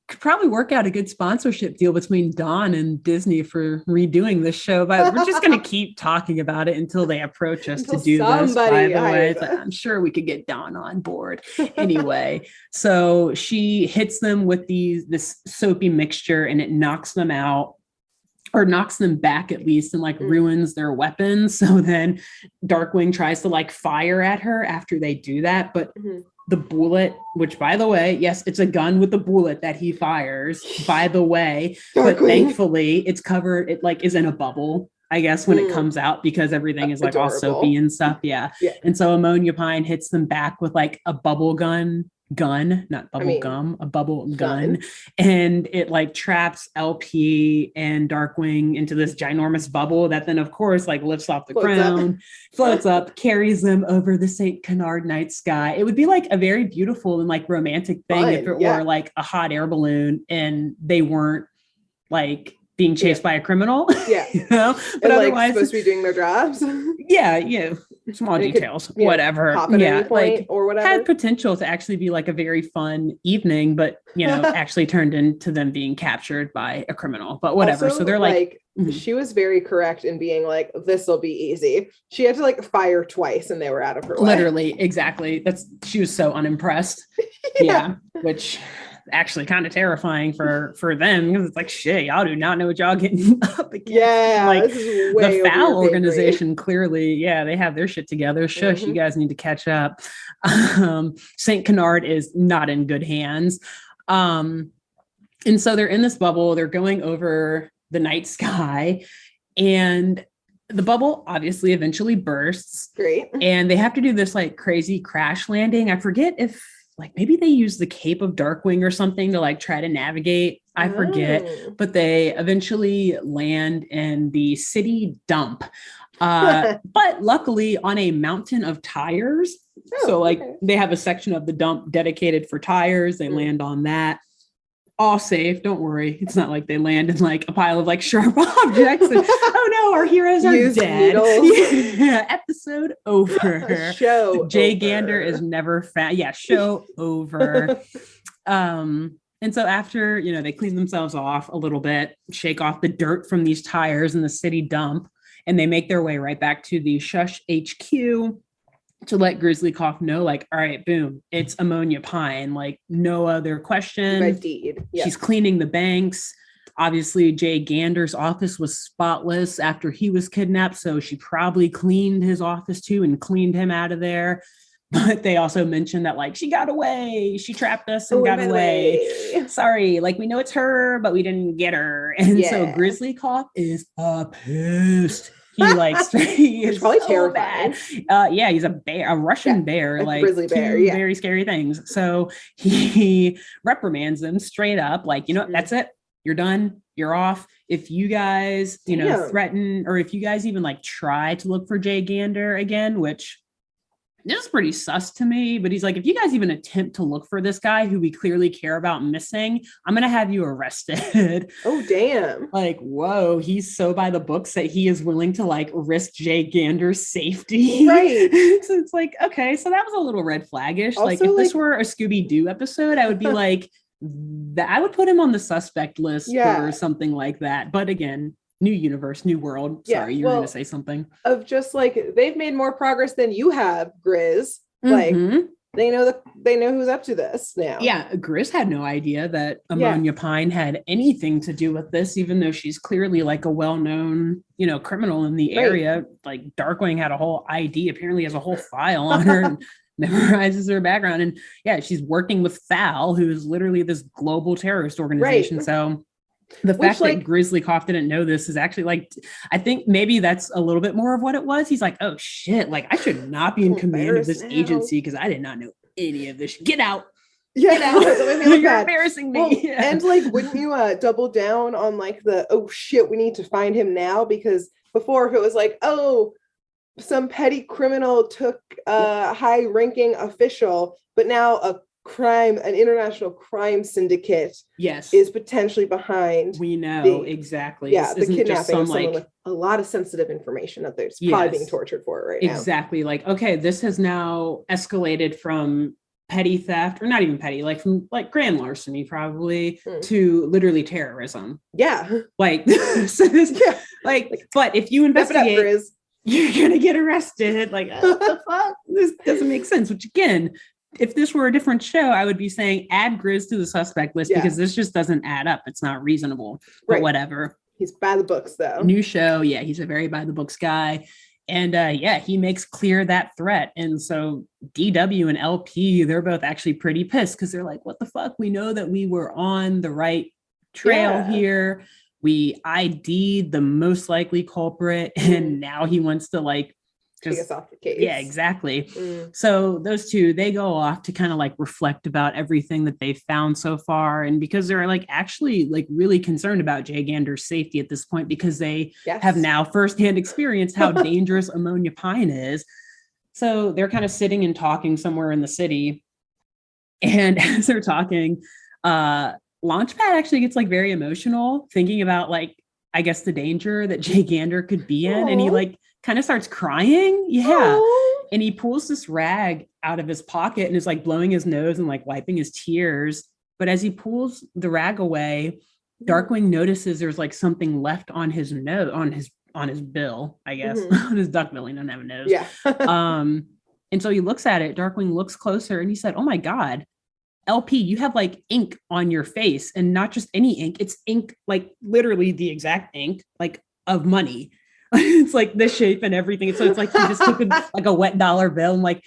Could probably work out a good sponsorship deal between Dawn and Disney for redoing this show, but we're just going to keep talking about it until they approach us to do this. By the way, I'm sure we could get Dawn on board. Anyway, so she hits them with this soapy mixture, and it knocks them out, or knocks them back at least, and like ruins their weapons. So then Darkwing tries to like fire at her after they do that, but the bullet, which by the way, yes, it's a gun with a bullet that he fires, by the way, but thankfully it's covered, it like is in a bubble, I guess, when it comes out, because everything is like all soapy and stuff. Yeah. And so Ammonia Pine hits them back with like a bubble gun, not bubble gum, a bubble gun. And it like traps LP and Darkwing into this ginormous bubble that then of course like lifts off the ground, floats up, carries them over the St. Canard night sky. It would be like a very beautiful and like romantic thing if it were like a hot air balloon and they weren't like being chased by a criminal. But and, otherwise like, supposed to be doing their jobs. Small details, whatever. Like, or whatever. Had potential to actually be like a very fun evening, but actually turned into them being captured by a criminal. But whatever. Also, so they're like she was very correct in being like, this will be easy. She had to like fire twice and they were out of her way. Literally, exactly. She was so unimpressed. Which actually kind of terrifying for them, because it's like, shit, y'all do not know what y'all getting up against. Yeah, like this is way the FOWL over your pay organization clearly, yeah, they have their shit together. Shush, you guys need to catch up. St. Canard is not in good hands. And so they're in this bubble, they're going over the night sky, and the bubble obviously eventually bursts. Great. And they have to do this like crazy crash landing. I forget if like maybe they use the Cape of Darkwing or something to like try to navigate. I forget, but they eventually land in the city dump. But luckily on a mountain of tires. So like they have a section of the dump dedicated for tires. They land on that. All safe. Don't worry. It's not like they land in like a pile of like sharp objects. And, oh no, our heroes are dead. Yeah, episode over. Show Jay over. Gander is never found. Yeah, show over. And so after, you know, they clean themselves off a little bit, shake off the dirt from these tires in the city dump, and they make their way right back to the S.H.U.S.H. HQ to let Grizzly Cough know, like, all right, boom, it's Ammonia Pine, like no other question. Indeed. Yep. She's cleaning the banks. Obviously, Jay Gander's office was spotless after he was kidnapped, so she probably cleaned his office too and cleaned him out of there. But they also mentioned that, like, she got away. She trapped us and got away. Sorry, like, we know it's her, but we didn't get her. And so Grizzly Cough is pissed. He he's probably so terrifying. Yeah, he's a bear, a Russian bear, a like grizzly bear, two very scary things. So he reprimands them straight up, like, you know, that's it. You're done. You're off. If you guys, you know, threaten, or if you guys even like try to look for Jay Gander again, which this is pretty sus to me, but he's like, if you guys even attempt to look for this guy who we clearly care about missing, I'm going to have you arrested. Oh, damn. Like, whoa, he's so by the books that he is willing to like risk Jay Gander's safety. Right. So it's like, okay, so that was a little red flaggish. Also, like if this were a Scooby-Doo episode, I would be like, I would put him on the suspect list or something like that. But again, new universe, new world. Sorry, you were going to say something. Of just like, they've made more progress than you have, Grizz. Like, they know who's up to this now. Yeah, Grizz had no idea that Ammonia Pine had anything to do with this, even though she's clearly like a well-known, you know, criminal in the area. Like Darkwing had a whole ID, apparently has a whole file on her and memorizes her background. And yeah, she's working with FOWL, who is literally this global terrorist organization. So the fact that Grizzly Cough didn't know this is actually like, I think maybe that's a little bit more of what it was. He's like, oh shit, like I should not be in command of this agency because I did not know any of this. Get out. Get out. You're embarrassing me. Well, and like, wouldn't you double down on like the, oh shit, we need to find him now? Because before, if it was like, oh, some petty criminal took a high-ranking official, but now an international crime syndicate is potentially behind. We know exactly. Yeah, the kidnapping of someone with a lot of sensitive information that they're probably being tortured for right now. Exactly. Like, okay, this has now escalated from petty theft, or not even petty, like from like grand larceny probably to literally terrorism. Yeah. Like, but if you investigate, you're gonna get arrested. Like, what the fuck? This doesn't make sense. Which again, if this were a different show, I would be saying add Grizz to the suspect list because this just doesn't add up. It's not reasonable. But whatever. He's by the books though. New show. Yeah, he's a very by the books guy. And he makes clear that threat. And so DW and LP, they're both actually pretty pissed because they're like, what the fuck? We know that we were on the right trail here. We ID'd the most likely culprit, and now he wants to like take us off the case. Yeah, exactly. So those two, they go off to kind of like reflect about everything that they've found so far. And because they're like actually like really concerned about Jay Gander's safety at this point, because they have now firsthand experienced how dangerous Ammonia Pine is. So they're kind of sitting and talking somewhere in the city. And as they're talking, Launchpad actually gets like very emotional thinking about like, I guess the danger that Jay Gander could be in. And he like kind of starts crying. Yeah. Aww. And he pulls this rag out of his pocket and is like blowing his nose and like wiping his tears. But as he pulls the rag away, Darkwing notices there's like something left on his nose, on his bill, I guess, on his duck bill. He doesn't have a nose. Yeah. And so he looks at it. Darkwing looks closer and he said, oh my God, LP, you have like ink on your face, and not just any ink, it's ink, like literally the exact ink, like of money. It's like the shape and everything. So it's like he just took like a wet dollar bill and like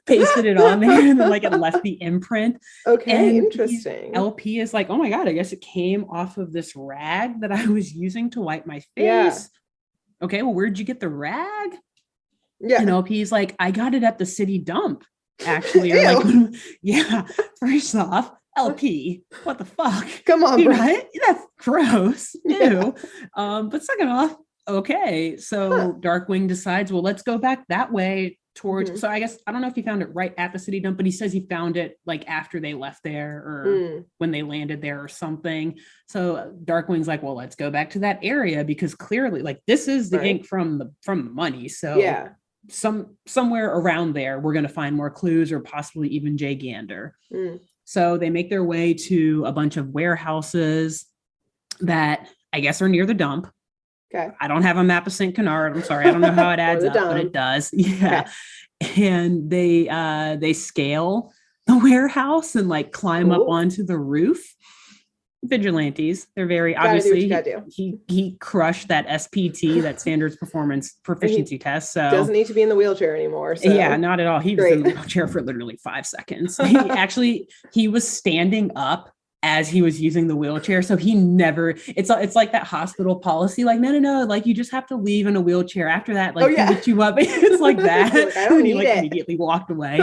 pasted it on there, and then like it left the imprint. Okay, And interesting. LP is like, oh my God, I guess it came off of this rag that I was using to wipe my face. Yeah. Okay, well, where'd you get the rag? Yeah. And LP's like, I got it at the city dump, actually. Or like, yeah, first off, LP, what the fuck? Come on, bro. Right? That's gross. Yeah. Ew. But second off, okay. So Darkwing decides, well, let's go back that way towards. So I guess I don't know if he found it right at the city dump, but he says he found it like after they left there or when they landed there or something. So Darkwing's like, well, let's go back to that area because clearly, like, this is the ink from the money. So yeah, somewhere around there, we're going to find more clues or possibly even Jay Gander. So they make their way to a bunch of warehouses that I guess are near the dump. Okay. I don't have a map of St. Canard. I'm sorry. I don't know how it adds up, but it does. Yeah. Okay. And they scale the warehouse and like climb up onto the roof. Vigilantes. They're very obviously he crushed that SPT, that standards performance proficiency test. So doesn't need to be in the wheelchair anymore. So. Yeah, not at all. He was in the wheelchair for literally 5 seconds. He was standing up as he was using the wheelchair. So he never, it's like that hospital policy, like, no, like you just have to leave in a wheelchair. After that, like he lift you up. It's like that. Like, I don't need he it. Immediately walked away.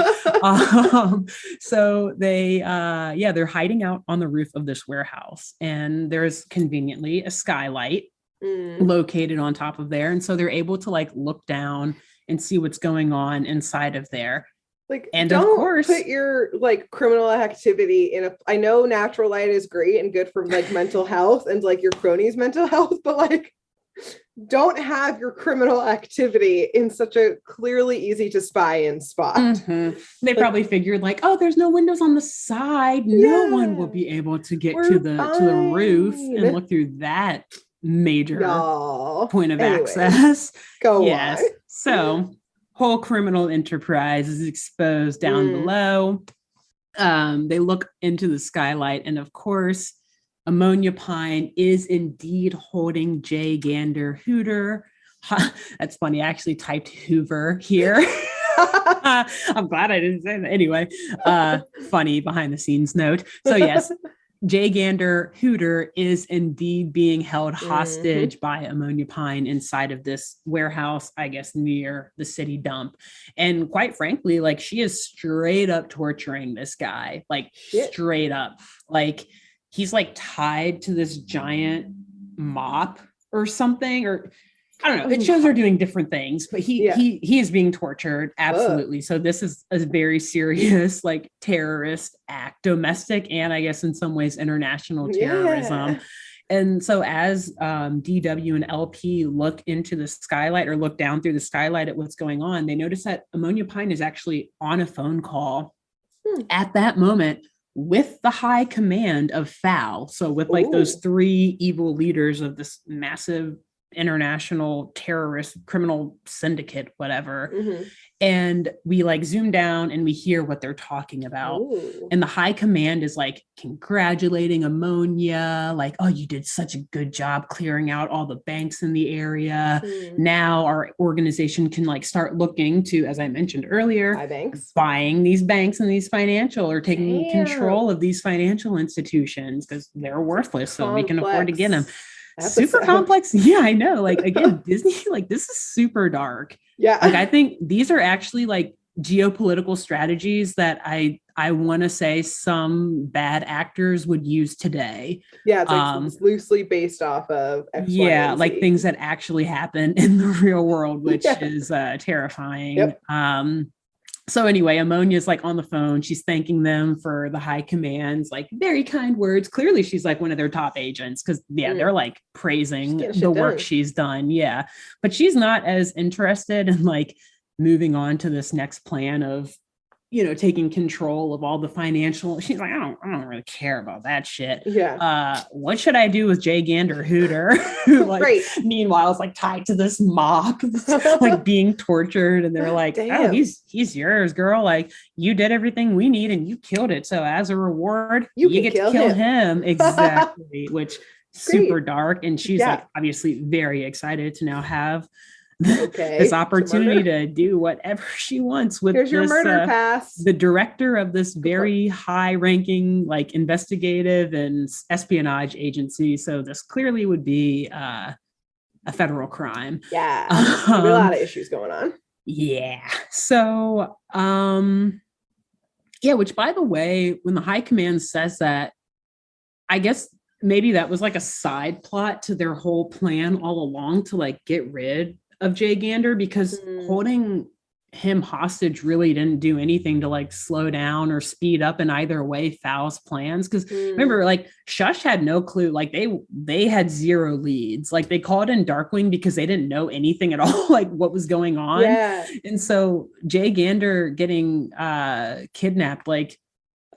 So they're hiding out on the roof of this warehouse, and there's conveniently a skylight located on top of there. And so they're able to like look down and see what's going on inside of there. Like, and don't of course, put your like criminal activity in a. I know natural light is great and good for like mental health and like your cronies' mental health, but like, don't have your criminal activity in such a clearly easy to spy in spot. They probably figured like, oh, there's no windows on the side. No one will be able to get to the roof and look through that major point of access. Go on. So. Whole criminal enterprise is exposed down below. They look into the skylight, and of course, Ammonia Pine is indeed holding Jay Gander Hooter. That's funny. I actually typed Hoover here. I'm glad I didn't say that. Anyway, funny behind the scenes note. So yes, Jay Gander Hooter is indeed being held hostage by Ammonia Pine inside of this warehouse, I guess, near the city dump. And quite frankly, like, she is straight up torturing this guy, like straight up. Like, he's like tied to this giant mop or something, or I don't know. It shows her doing different things, but he is being tortured. Absolutely. So this is a very serious, like, terrorist act, domestic, and I guess in some ways international terrorism. And so as DW and LP look into the skylight, or look down through the skylight at what's going on, they notice that Ammonia Pine is actually on a phone call at that moment with the high command of FOW. So with like those 3 evil leaders of this massive international terrorist criminal syndicate, whatever. And we like zoom down and we hear what they're talking about. And the high command is like congratulating Ammonia, like, oh, you did such a good job clearing out all the banks in the area. Now our organization can like start looking to, as I mentioned earlier, buying these banks and these financial, or taking control of these financial institutions because they're worthless. So we can afford to get them. Super complex. Yeah, I know. Like, again, Disney, like, this is super dark. Yeah. Like, I think these are actually like geopolitical strategies that I want to say some bad actors would use today. Yeah, it's like it's loosely based off of X, Y, like things that actually happen in the real world, which is terrifying. So anyway, Ammonia's like on the phone. She's thanking them for the high commands, like very kind words. Clearly, she's like one of their top agents because, they're like praising the work she's done. Yeah. But she's not as interested in like moving on to this next plan of taking control of all the financial. She's like, I don't really care about that shit. Yeah. What should I do with Jay Gander Hooter? Who like, right. Meanwhile, is like tied to this mop, like being tortured, and they're like, Damn. oh, he's yours, girl. Like, you did everything we need, and you killed it. So as a reward, you get to kill him. Exactly. Which super dark, and she's like obviously very excited to now have this opportunity to do whatever she wants with Here's your murder pass. The director of this very high-ranking, like, investigative and espionage agency. So this clearly would be a federal crime. Yeah, a lot of issues going on. Yeah. So, which, by the way, when the high command says that, I guess maybe that was like a side plot to their whole plan all along to like get rid of Jay Gander, because holding him hostage really didn't do anything to like slow down or speed up in either way Foul's plans. Because remember, like S.H.U.S.H had no clue. Like they had zero leads. Like they called in Darkwing because they didn't know anything at all, like what was going on. Yeah. And so Jay Gander getting kidnapped, like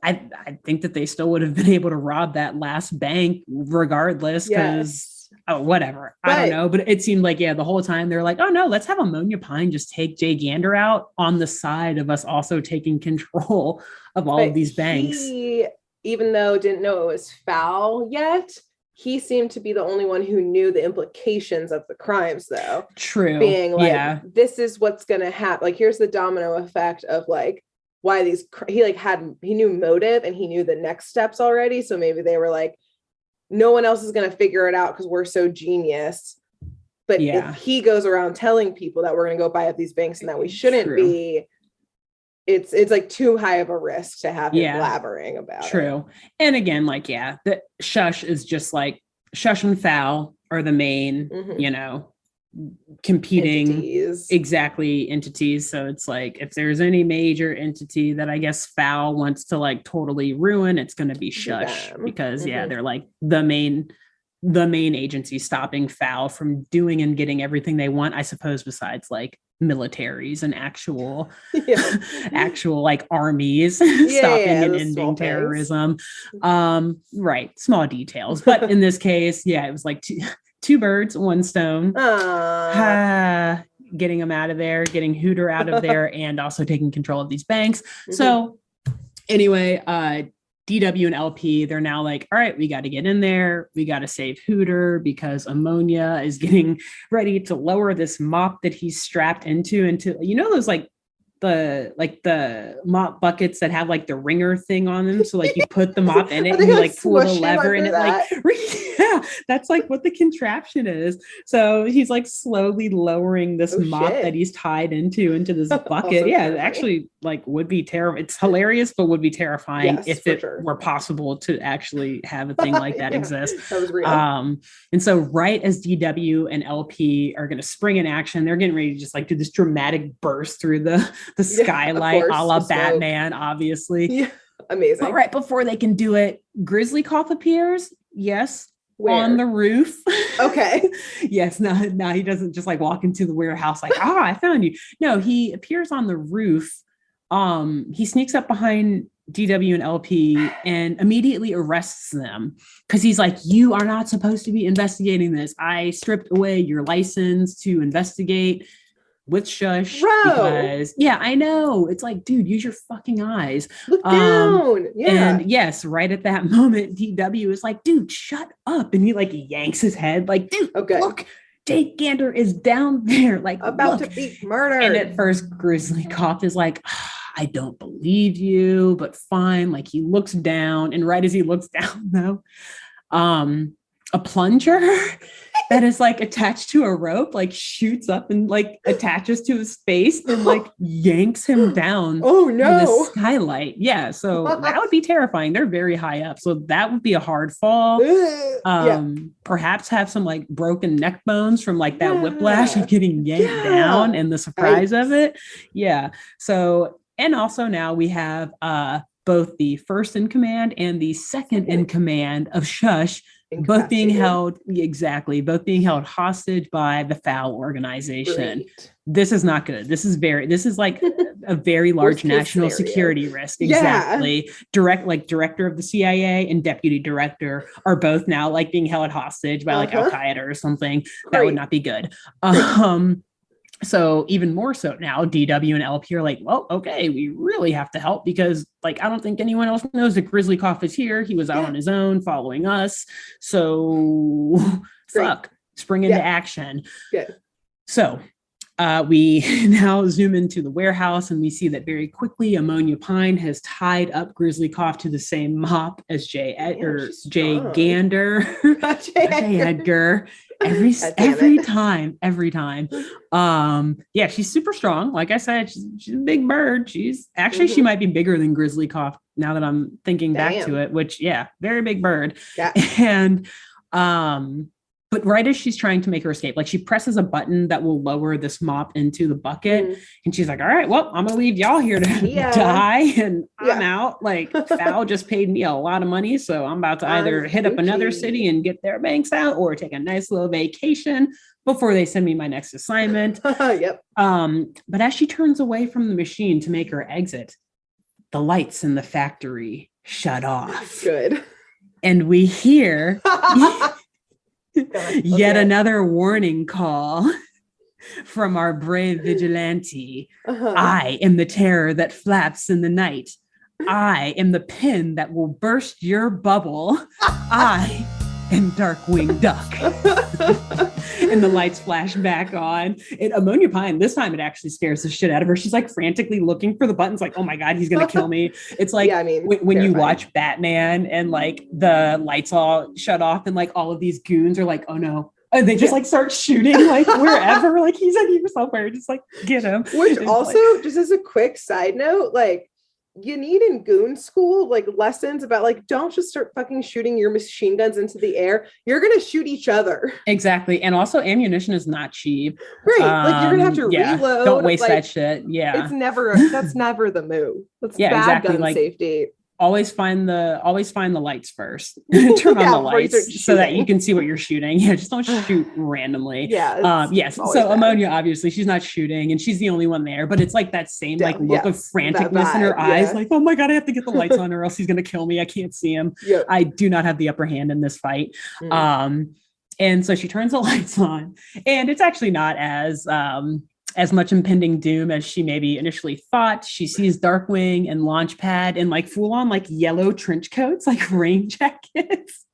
I think that they still would have been able to rob that last bank regardless, because whatever. I don't know. But it seemed like, the whole time they're like, oh no, let's have Ammonia Pine just take Jay Gander out on the side of us also taking control of all of these banks. He, even though didn't know it was Foul yet, he seemed to be the only one who knew the implications of the crimes, though. True. Being like, this is what's going to happen. Like, here's the domino effect of like, why these, he knew motive and he knew the next steps already. So maybe they were like, no one else is going to figure it out because we're so genius. But if he goes around telling people that we're going to go buy up these banks and that we shouldn't be, it's like too high of a risk to have him blabbering about it. True. And again, like, the S.H.U.S.H is just like S.H.U.S.H and Foul are the main, competing entities. So it's like, if there's any major entity that I guess Foul wants to like totally ruin, it's going to be S.H.U.S.H because they're like the main agency stopping Foul from doing and getting everything they want, I suppose, besides like militaries and actual like armies stopping and ending terrorism. Right. Small details. But in this case, it was like two birds, one stone. Getting them out of there, getting Hooter out of there, and also taking control of these banks. So anyway, DW and LP, they're now like, all right, we got to get in there. We got to save Hooter because Ammonia is getting ready to lower this mop that he's strapped into, those like the mop buckets that have like the ringer thing on them. So like you put the mop in it and you like pull the lever and it like, that's like what the contraption is. So he's like slowly lowering this mop that he's tied into this bucket. It actually like would be terrible. It's hilarious, but would be terrifying if it were possible to actually have a thing like that exist. That was real. And so right as DW and LP are going to spring in action, they're getting ready to just like do this dramatic burst through the skylight, a la Batman, obviously. Yeah, amazing. But right before they can do it, Grizzly Cough appears. Yes. Where? On the roof. Okay. Yes. Now he doesn't just like walk into the warehouse like, I found you. No, he appears on the roof. He sneaks up behind DW and LP and immediately arrests them because he's like, you are not supposed to be investigating this. I stripped away your license to investigate with S.H.U.S.H because I know, it's like, dude, use your fucking eyes. Look down. And yes, right at that moment, DW is like, dude, shut up. And he like yanks his head like, dude, look, Jay Gander is down there, like about to be murdered. And at first Grizzly Cough is like, I don't believe you, but fine. Like he looks down, and right as he looks down though, a plunger that is like attached to a rope, like shoots up and like attaches to his face and like yanks him down. Oh no. The skylight. Yeah. So that would be terrifying. They're very high up. So that would be a hard fall. Perhaps have some like broken neck bones from like that whiplash of getting yanked down and the surprise of it. Yeah. So, and also now we have both the first in command and the second in command of S.H.U.S.H both being incapacitated. both being held hostage by the FOWL organization. Great. This is not good. This is like a very large national scenario. security risk. Exactly. Yeah. Director of the CIA and deputy director are both now like being held hostage by like Al-Qaeda or something. Great. That would not be good. So even more so now, DW and LP are like, well, okay, we really have to help because like, I don't think anyone else knows that Grizzly Cough is here. He was out on his own following us. So spring into action. Good. So we now zoom into the warehouse and we see that very quickly Ammonia Pine has tied up Grizzly Cough to the same mop as Jay Gander. J. Edgar. Every time. Yeah, she's super strong. Like I said, she's a big bird. She's actually, she might be bigger than Grizzly Cough now that I'm thinking back to it, which very big bird. Yeah. And, but right as she's trying to make her escape, like she presses a button that will lower this mop into the bucket. And she's like, all right, well, I'm going to leave y'all here to die. And I'm out. Like FOWL just paid me a lot of money. So I'm about to either hit up another city and get their banks out or take a nice little vacation before they send me my next assignment. Yep. But as she turns away from the machine to make her exit, the lights in the factory shut off. Good. And we hear... Yet another warning call from our brave vigilante. I am the terror that flaps in the night. I am the pin that will burst your bubble. I am Darkwing Duck. And the lights flash back on. And Ammonia Pine, this time it actually scares the shit out of her. She's like frantically looking for the buttons, like, oh my God, he's going to kill me. It's like when you watch Batman and like the lights all shut off and like all of these goons are like, oh no. And they just like start shooting like wherever, like he's in here somewhere, just like get him. Which also, just as a quick side note, like, you need in goon school like lessons about like don't just start fucking shooting your machine guns into the air. You're gonna shoot each other. Exactly. And also ammunition is not cheap. Right. Like you're gonna have to reload. Don't waste that shit. Yeah. That's never the move. That's bad exactly. gun safety. Always find the lights first. Turn on the lights so that you can see what you're shooting. Yeah, just don't shoot randomly. Yes. So bad. Ammonia, obviously, she's not shooting and she's the only one there, but it's like that same like look of franticness in her eyes, like, oh my God, I have to get the lights on or else he's gonna kill me. I can't see him. Yep. I do not have the upper hand in this fight. And so she turns the lights on, and it's actually not as much impending doom as she maybe initially thought. She sees Darkwing and Launchpad in like full on like yellow trench coats, like rain jackets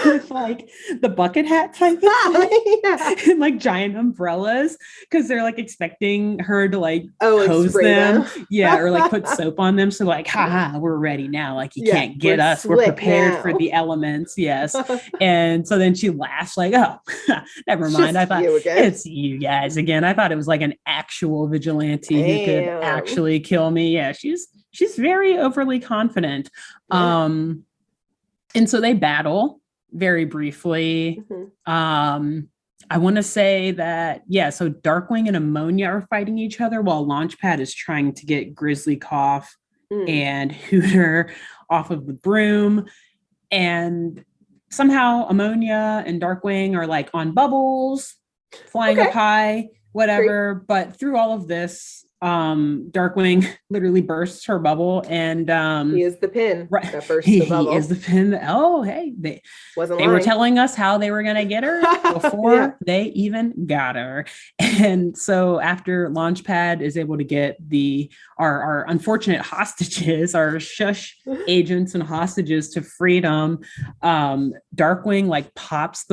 with like the bucket hat type of thing and like giant umbrellas because they're like expecting her to like hose them. Or like put soap on them. So like, haha, we're ready now. Like you can't get us. We're prepared for the elements. Yes. And so then she laughs like, oh, never mind. I thought it's you guys again. I thought it was like an actual vigilante who could actually kill me. Yeah, she's very overly confident. And so they battle very briefly. I want to say that, so Darkwing and Ammonia are fighting each other while Launchpad is trying to get Grizzly Cough and Hooter off of the broom. And somehow Ammonia and Darkwing are like on bubbles, flying up high, whatever. Great. But through all of this, Darkwing literally bursts her bubble, and he is the pin that bursts the bubble. He is the pin. They were telling us how they were going to get her before they even got her. And so after Launchpad is able to get our unfortunate hostages, our S.H.U.S.H. agents and hostages to freedom, Darkwing like pops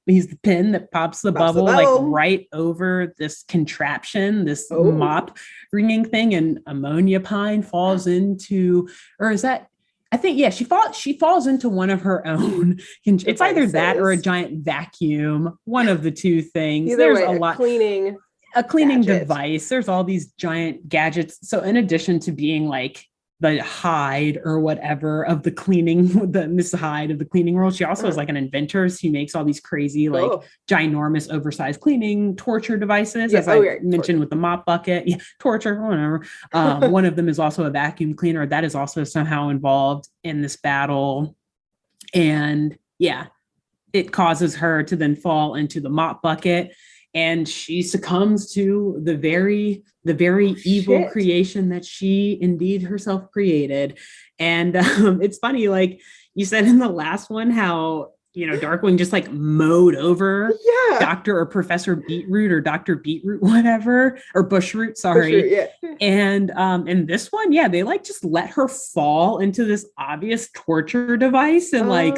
he's the pin that pops the bubble like right over this contraption, this mop ringing thing, and Ammonia Pine falls into, or is that, I think, she falls into one of her own. It's either that or a giant vacuum, one of the two things. There's a lot cleaning device. There's all these giant gadgets. So in addition to being like the Hyde or whatever of the cleaning, the Miss Hyde of the cleaning world, she also is like an inventor. She makes all these crazy, like ginormous, oversized cleaning torture devices, as I mentioned with the mop bucket. Yeah, torture, whatever. One of them is also a vacuum cleaner that is also somehow involved in this battle. And it causes her to then fall into the mop bucket, and she succumbs to the very evil creation that she indeed herself created. And it's funny, like you said in the last one, how Darkwing just like mowed over Dr. or Professor Beetroot or Dr. Beetroot, whatever, or Bushroot, sorry. Bushroot, yeah. And in this one, they like just let her fall into this obvious torture device, and like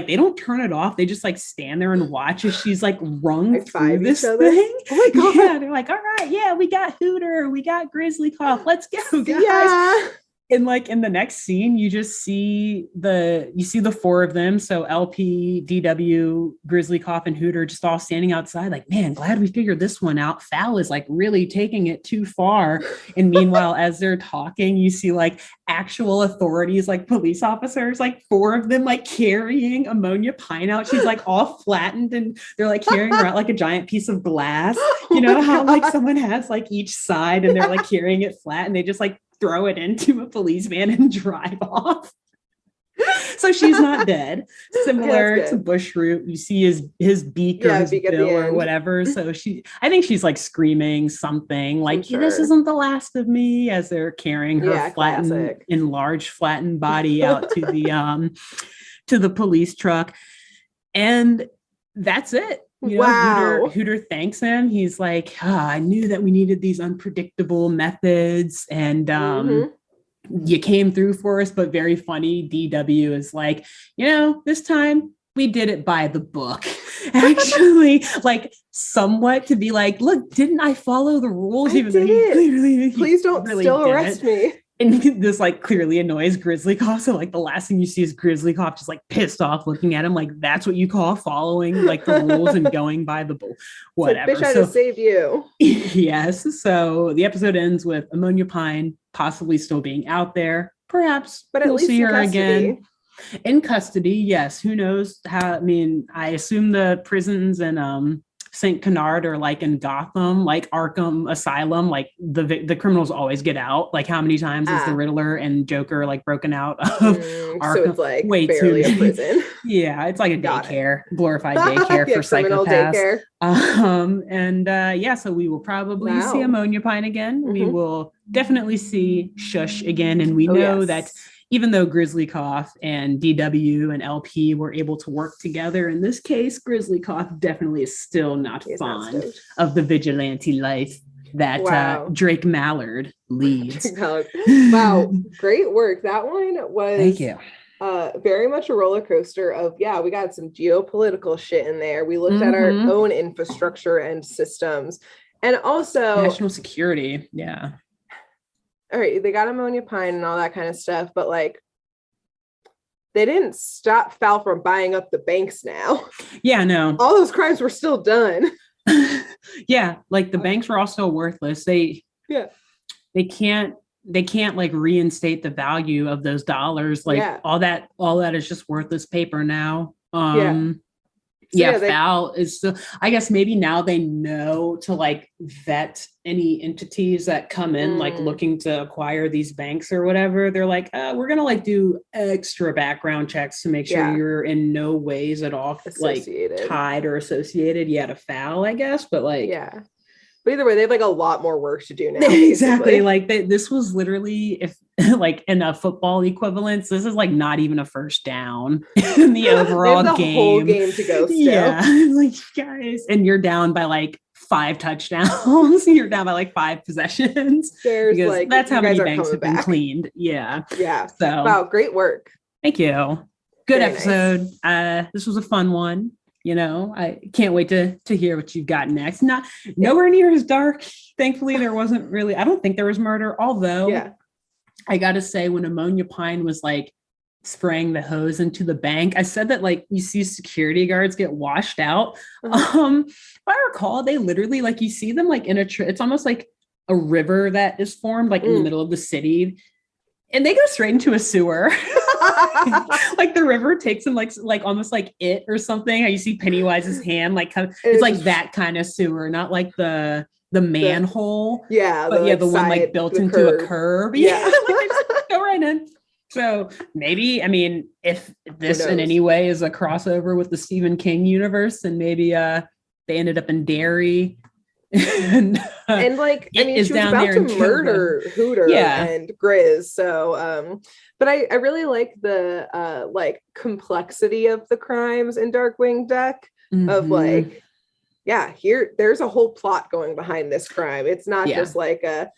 they don't turn it off. They just like stand there and watch as she's like wrung through this thing. Oh my God. Yeah, they're like, all right, we got Hooter, we got Grizzly Cough, let's go, guys. Yeah. And like in the next scene, you just see the four of them. So LP, DW, Grizzly Cough, and Hooter just all standing outside, like, man, glad we figured this one out. Foul is like really taking it too far. And meanwhile, as they're talking, you see like actual authorities, like police officers, like four of them, like carrying Ammonia Pine out. She's like all flattened, and they're like carrying her out like a giant piece of glass. You know how like someone has like each side, and they're like carrying it flat, and they just like throw it into a police van and drive off. So she's not dead. Similar to Bushroot, you see his beak or his bill or whatever. So I think she's like screaming something like, this isn't the last of me, as they're carrying her enlarged flattened body out to the police truck. And that's it. Hooter thanks him. He's like, I knew that we needed these unpredictable methods, and you came through for us. But very funny, DW is like, this time we did it by the book. Actually, like somewhat to be like, look, didn't I follow the rules? Even though please don't really still arrest me. And this like clearly annoys Grizzly Cough. So like the last thing you see is Grizzly Cough just like pissed off looking at him, like, that's what you call following like the rules and going by the whatever. Like, bitch, I just saved you. Yes. So the episode ends with Ammonia Pine possibly still being out there, perhaps, but at least see her again in custody. Yes. Who knows how? I mean, I assume the prisons and St. Canard are like in Gotham, like Arkham Asylum, like the criminals always get out. Like how many times is the Riddler and Joker like broken out of Arkham? So it's like barely a prison. Yeah, it's like a daycare, glorified daycare for psychopaths. So we will probably see Ammonia Pine again. We will definitely see S.H.U.S.H again, and we know that even though Grizzly Cough and DW and LP were able to work together, in this case, Grizzly Cough definitely is still not fond of the vigilante life that Drake Mallard leads. Wow, great work. That one was thank you. Very much a roller coaster of, we got some geopolitical shit in there. We looked at our own infrastructure and systems, and also national security. Yeah. All right, they got Ammonia Pine and all that kind of stuff, but like they didn't stop Foul from buying up the banks now. Yeah, no. All those crimes were still done. Yeah, like the banks were also worthless. They can't like reinstate the value of those dollars. Like all that is just worthless paper now. Foul is still, I guess maybe now they know to like vet any entities that come in like looking to acquire these banks or whatever. They're like, we're gonna like do extra background checks to make sure you're in no ways at all like tied or associated to Foul, I guess. But like but either way, they have like a lot more work to do now. Exactly. Like this was literally, if like in a football equivalence, this is like not even a first down in the overall game. Whole game to go still. Yeah, like guys, and you're down by like 5 touchdowns. You're down by like 5 possessions. There's like that's how many banks have been cleaned. Yeah. So wow, great work. Thank you. Good episode. Nice. This was a fun one. I can't wait to hear what you've got next. Nowhere near as dark. Thankfully, there wasn't really, I don't think there was murder. Although I got to say, when Ammonia Pine was like spraying the hose into the bank, I said that like you see security guards get washed out. If I recall, they literally like you see them like in it's almost like a river that is formed like in the middle of the city, and they go straight into a sewer. Like the river takes him like almost like It or something. How you see Pennywise's hand like it's like that kind of sewer, not like the manhole. But the one like built into a curb. Like they just go right in. So maybe, I mean, if this in knows? any way is a crossover with the Stephen King universe, and maybe they ended up in Derry. and And like, I it mean, is she was down about there to and killed them. murder Hooter Yeah. and Grizz. So, but I really like the like complexity of the crimes in Darkwing Duck of Mhm. like, yeah, there's a whole plot going behind this crime. It's not Yeah. just like a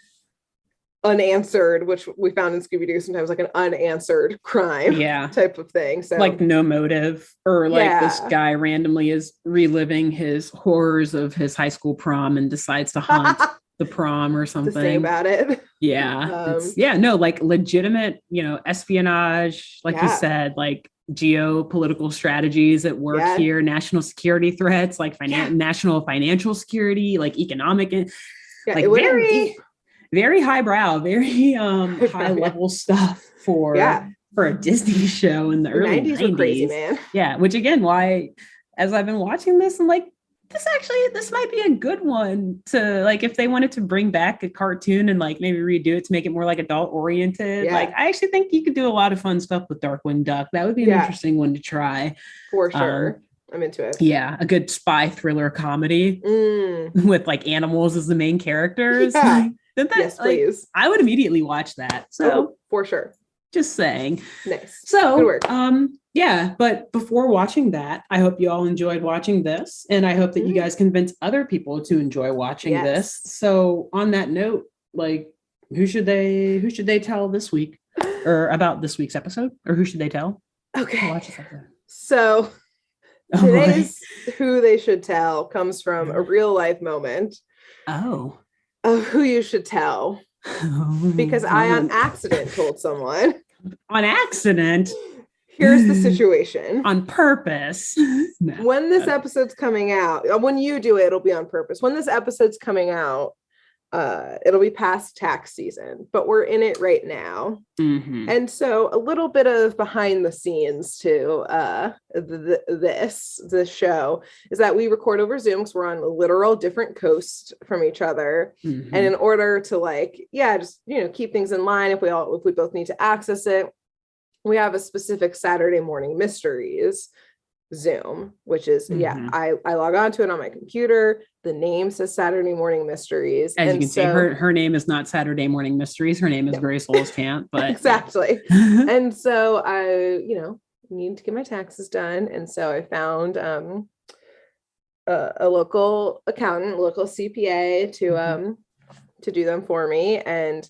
unanswered, which we found in Scooby-Doo sometimes, like an unanswered crime Yeah. type of thing. So Like no motive, or like this yeah. guy randomly is reliving his horrors of his high school prom and decides to haunt the prom or To sing something. about it. Yeah. No, like legitimate, espionage, like you Yeah. said, like geopolitical strategies at work Yeah. here, national security threats, like national financial security, like economic, Yeah, like it went in very, deep. very highbrow, very high level stuff for a Disney show in the early 90s were crazy, man. Yeah, which again, why as I've been watching this, I'm like, this might be a good one to, like, if they wanted to bring back a cartoon and like maybe redo it to make it more like adult oriented. Like, I actually think you could do a lot of fun stuff with Darkwing Duck. That would be an interesting one to try. For sure. I'm into it. Yeah, a good spy thriller comedy with like animals as the main characters. Yeah. Like, yes, please. I would immediately watch that. So for sure. Just saying. Nice. So good work. Yeah, but before watching that, I hope you all enjoyed watching this, and I hope that you guys convince other people to enjoy watching this. So on that note, like, who should they tell this week, or about this week's episode, or who should they tell? Okay. Watch this episode. So today's who they should tell comes from a real life moment. Oh. Of who you should tell. Because I on accident told someone. On accident? Here's the situation. On purpose. No. When this episode's coming out, when you do it, it'll be on purpose. When this episode's coming out, it'll be past tax season, but we're in it right now. And so a little bit of behind the scenes to this show is that we record over Zoom because we're on a literal different coast from each other. And in order to just keep things in line, if we both need to access it, we have a specific Saturday morning mysteries Zoom, which is I log on to it on my computer. The name says Saturday Morning Mysteries. As you can see, her name is not Saturday Morning Mysteries. Her name is Gray Souls Camp. But exactly. And so I, need to get my taxes done. And so I found a local accountant, local CPA to do them for me. And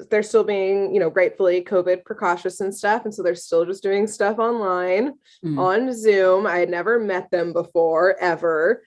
they're still being, gratefully COVID precautious and stuff. And so they're still just doing stuff online on Zoom. I had never met them before, ever.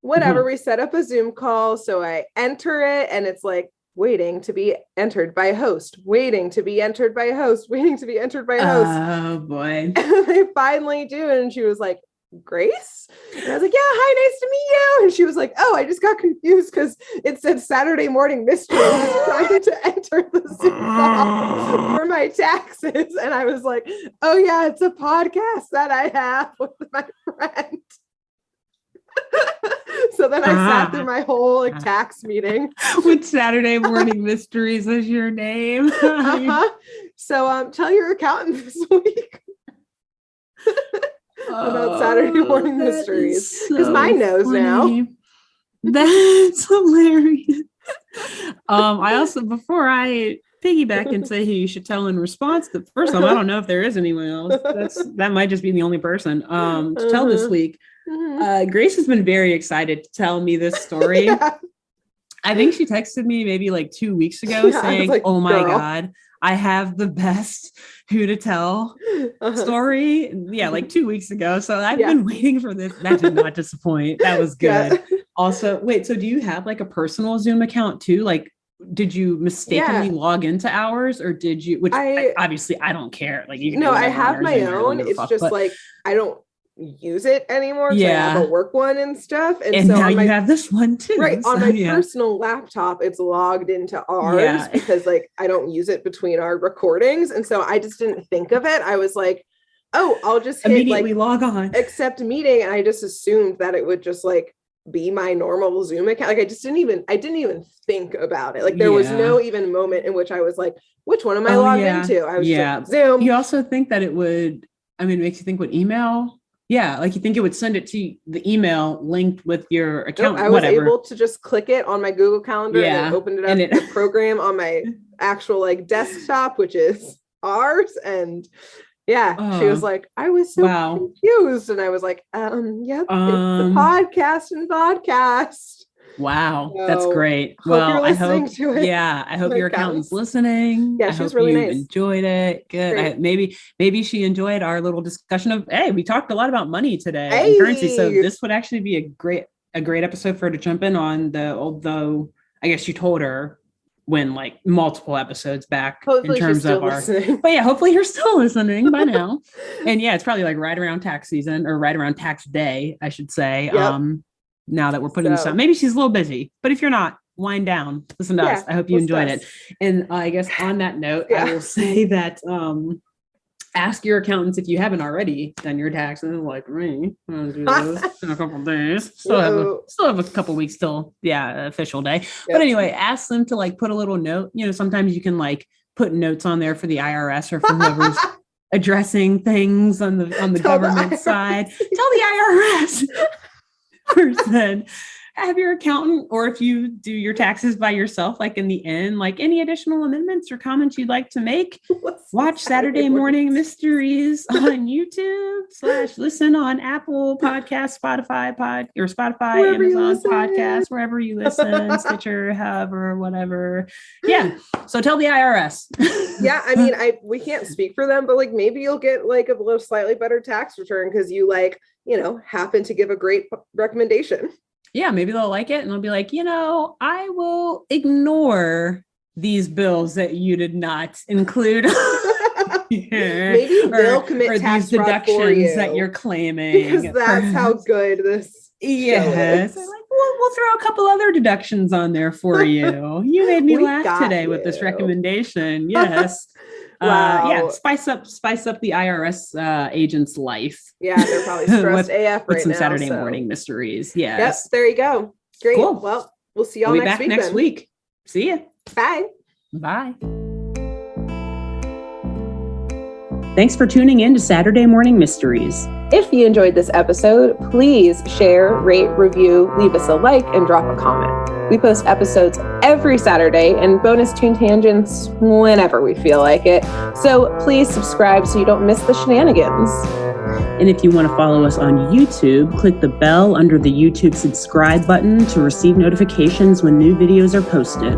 Whatever, we set up a Zoom call. So I enter it and it's like waiting to be entered by host, waiting to be entered by host, waiting to be entered by host. Oh boy. And they finally do. And she was like, Grace? And I was like, yeah, hi, nice to meet you. And she was like, oh, I just got confused because it said Saturday Morning Mystery. I was trying to enter the Zoom call for my taxes. And I was like, oh yeah, it's a podcast that I have with my friend. So then I sat through my whole tax meeting with Saturday Morning Mysteries as your name. So tell your accountant this week about Saturday Morning Mysteries, because mine knows now. That's hilarious. I also, before I piggyback and say who you should tell in response, the first time, I don't know if there is anyone else. That might just be the only person to tell this week. Grace has been very excited to tell me this story. I think she texted me maybe like 2 weeks ago saying, like, oh my God, I have the best who to tell story. Yeah, like 2 weeks ago. So I've been waiting for this. That did not disappoint. That was good. Also, wait, so do you have like a personal Zoom account too? Like, did you mistakenly log into ours, or did you, which obviously I don't care. Like, you can I have my own. It's just like, I don't use it anymore. I have a work one and stuff. And so now you have this one too. Right. So, on my personal laptop, it's logged into ours because like I don't use it between our recordings. And so I just didn't think of it. I was like, oh, I'll just hit, immediately log on, accept meeting. And I just assumed that it would just like be my normal Zoom account. Like I didn't even think about it. Like there was no even moment in which I was like, which one am I logged into? I was just like, Zoom. You also think that it would, I mean, it makes you think what email? Yeah, like you think it would send it to the email linked with your account. I was able to just click it on my Google Calendar and then opened it up the program on my actual like desktop, which is ours. And she was like, I was so confused. And I was like, yep, it's the podcast and vodcast. Wow, that's great. Well, I hope your accountant's listening. Yeah, she was really nice. Enjoyed it. Good. Maybe she enjoyed our little discussion of, hey, we talked a lot about money today and currency. So this would actually be a great episode for her to jump in on. Although I guess you told her when like multiple episodes back hopefully in terms of listening. But hopefully you're still listening by now. And it's probably like right around tax season or right around tax day, I should say. Yep. Now that we're putting this out, maybe she's a little busy, but if you're not, wind down, listen to us. I hope you enjoyed it. And I guess on that note, I will say that ask your accountants if you haven't already done your taxes, like me. I'm gonna do this in a couple of days. Still have a couple weeks till official day. Yep. But anyway, ask them to like put a little note. You know, sometimes you can like put notes on there for the IRS or for whoever's addressing things on the government side. Tell the IRS person, have your accountant, or if you do your taxes by yourself, like in the end, like any additional amendments or comments you'd like to make, watch Saturday Morning Mysteries on YouTube / listen on Apple Podcast, Spotify, wherever Amazon Podcast, wherever you listen, Stitcher, however, whatever. Yeah. So tell the IRS. Yeah. I mean, we can't speak for them, but like maybe you'll get like a little slightly better tax return because you like, happen to give a great recommendation. Yeah, maybe they'll like it and they'll be like, I will ignore these bills that you did not include. Maybe they'll commit tax these deductions for you that you're claiming. Because that's how good this is. Like, we'll throw a couple other deductions on there for you. You made me laugh today with this recommendation. Yes. Wow. Spice up the IRS agent's life. Yeah, they're probably stressed AF with some Saturday morning mysteries. Yes. Yep, there you go. Great. Cool. Well, we'll see y'all next week. See ya. Bye. Bye. Thanks for tuning in to Saturday Morning Mysteries. If you enjoyed this episode, please share, rate, review, leave us a like, and drop a comment. We post episodes every Saturday and bonus tune tangents whenever we feel like it. So please subscribe so you don't miss the shenanigans. And if you want to follow us on YouTube, click the bell under the YouTube subscribe button to receive notifications when new videos are posted.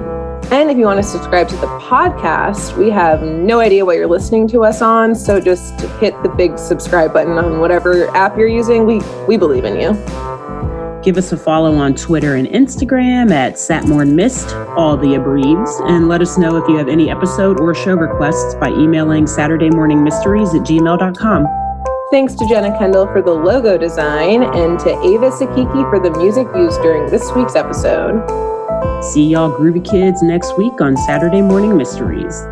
And if you want to subscribe to the podcast, we have no idea what you're listening to us on, so just hit the big subscribe button on whatever app you're using. We believe in you. Give us a follow on Twitter and Instagram at SatmornMist, all the abreves, and let us know if you have any episode or show requests by emailing SaturdayMorningMysteries@gmail.com. Thanks to Jenna Kendall for the logo design and to Ava Sakiki for the music used during this week's episode. See y'all groovy kids next week on Saturday Morning Mysteries.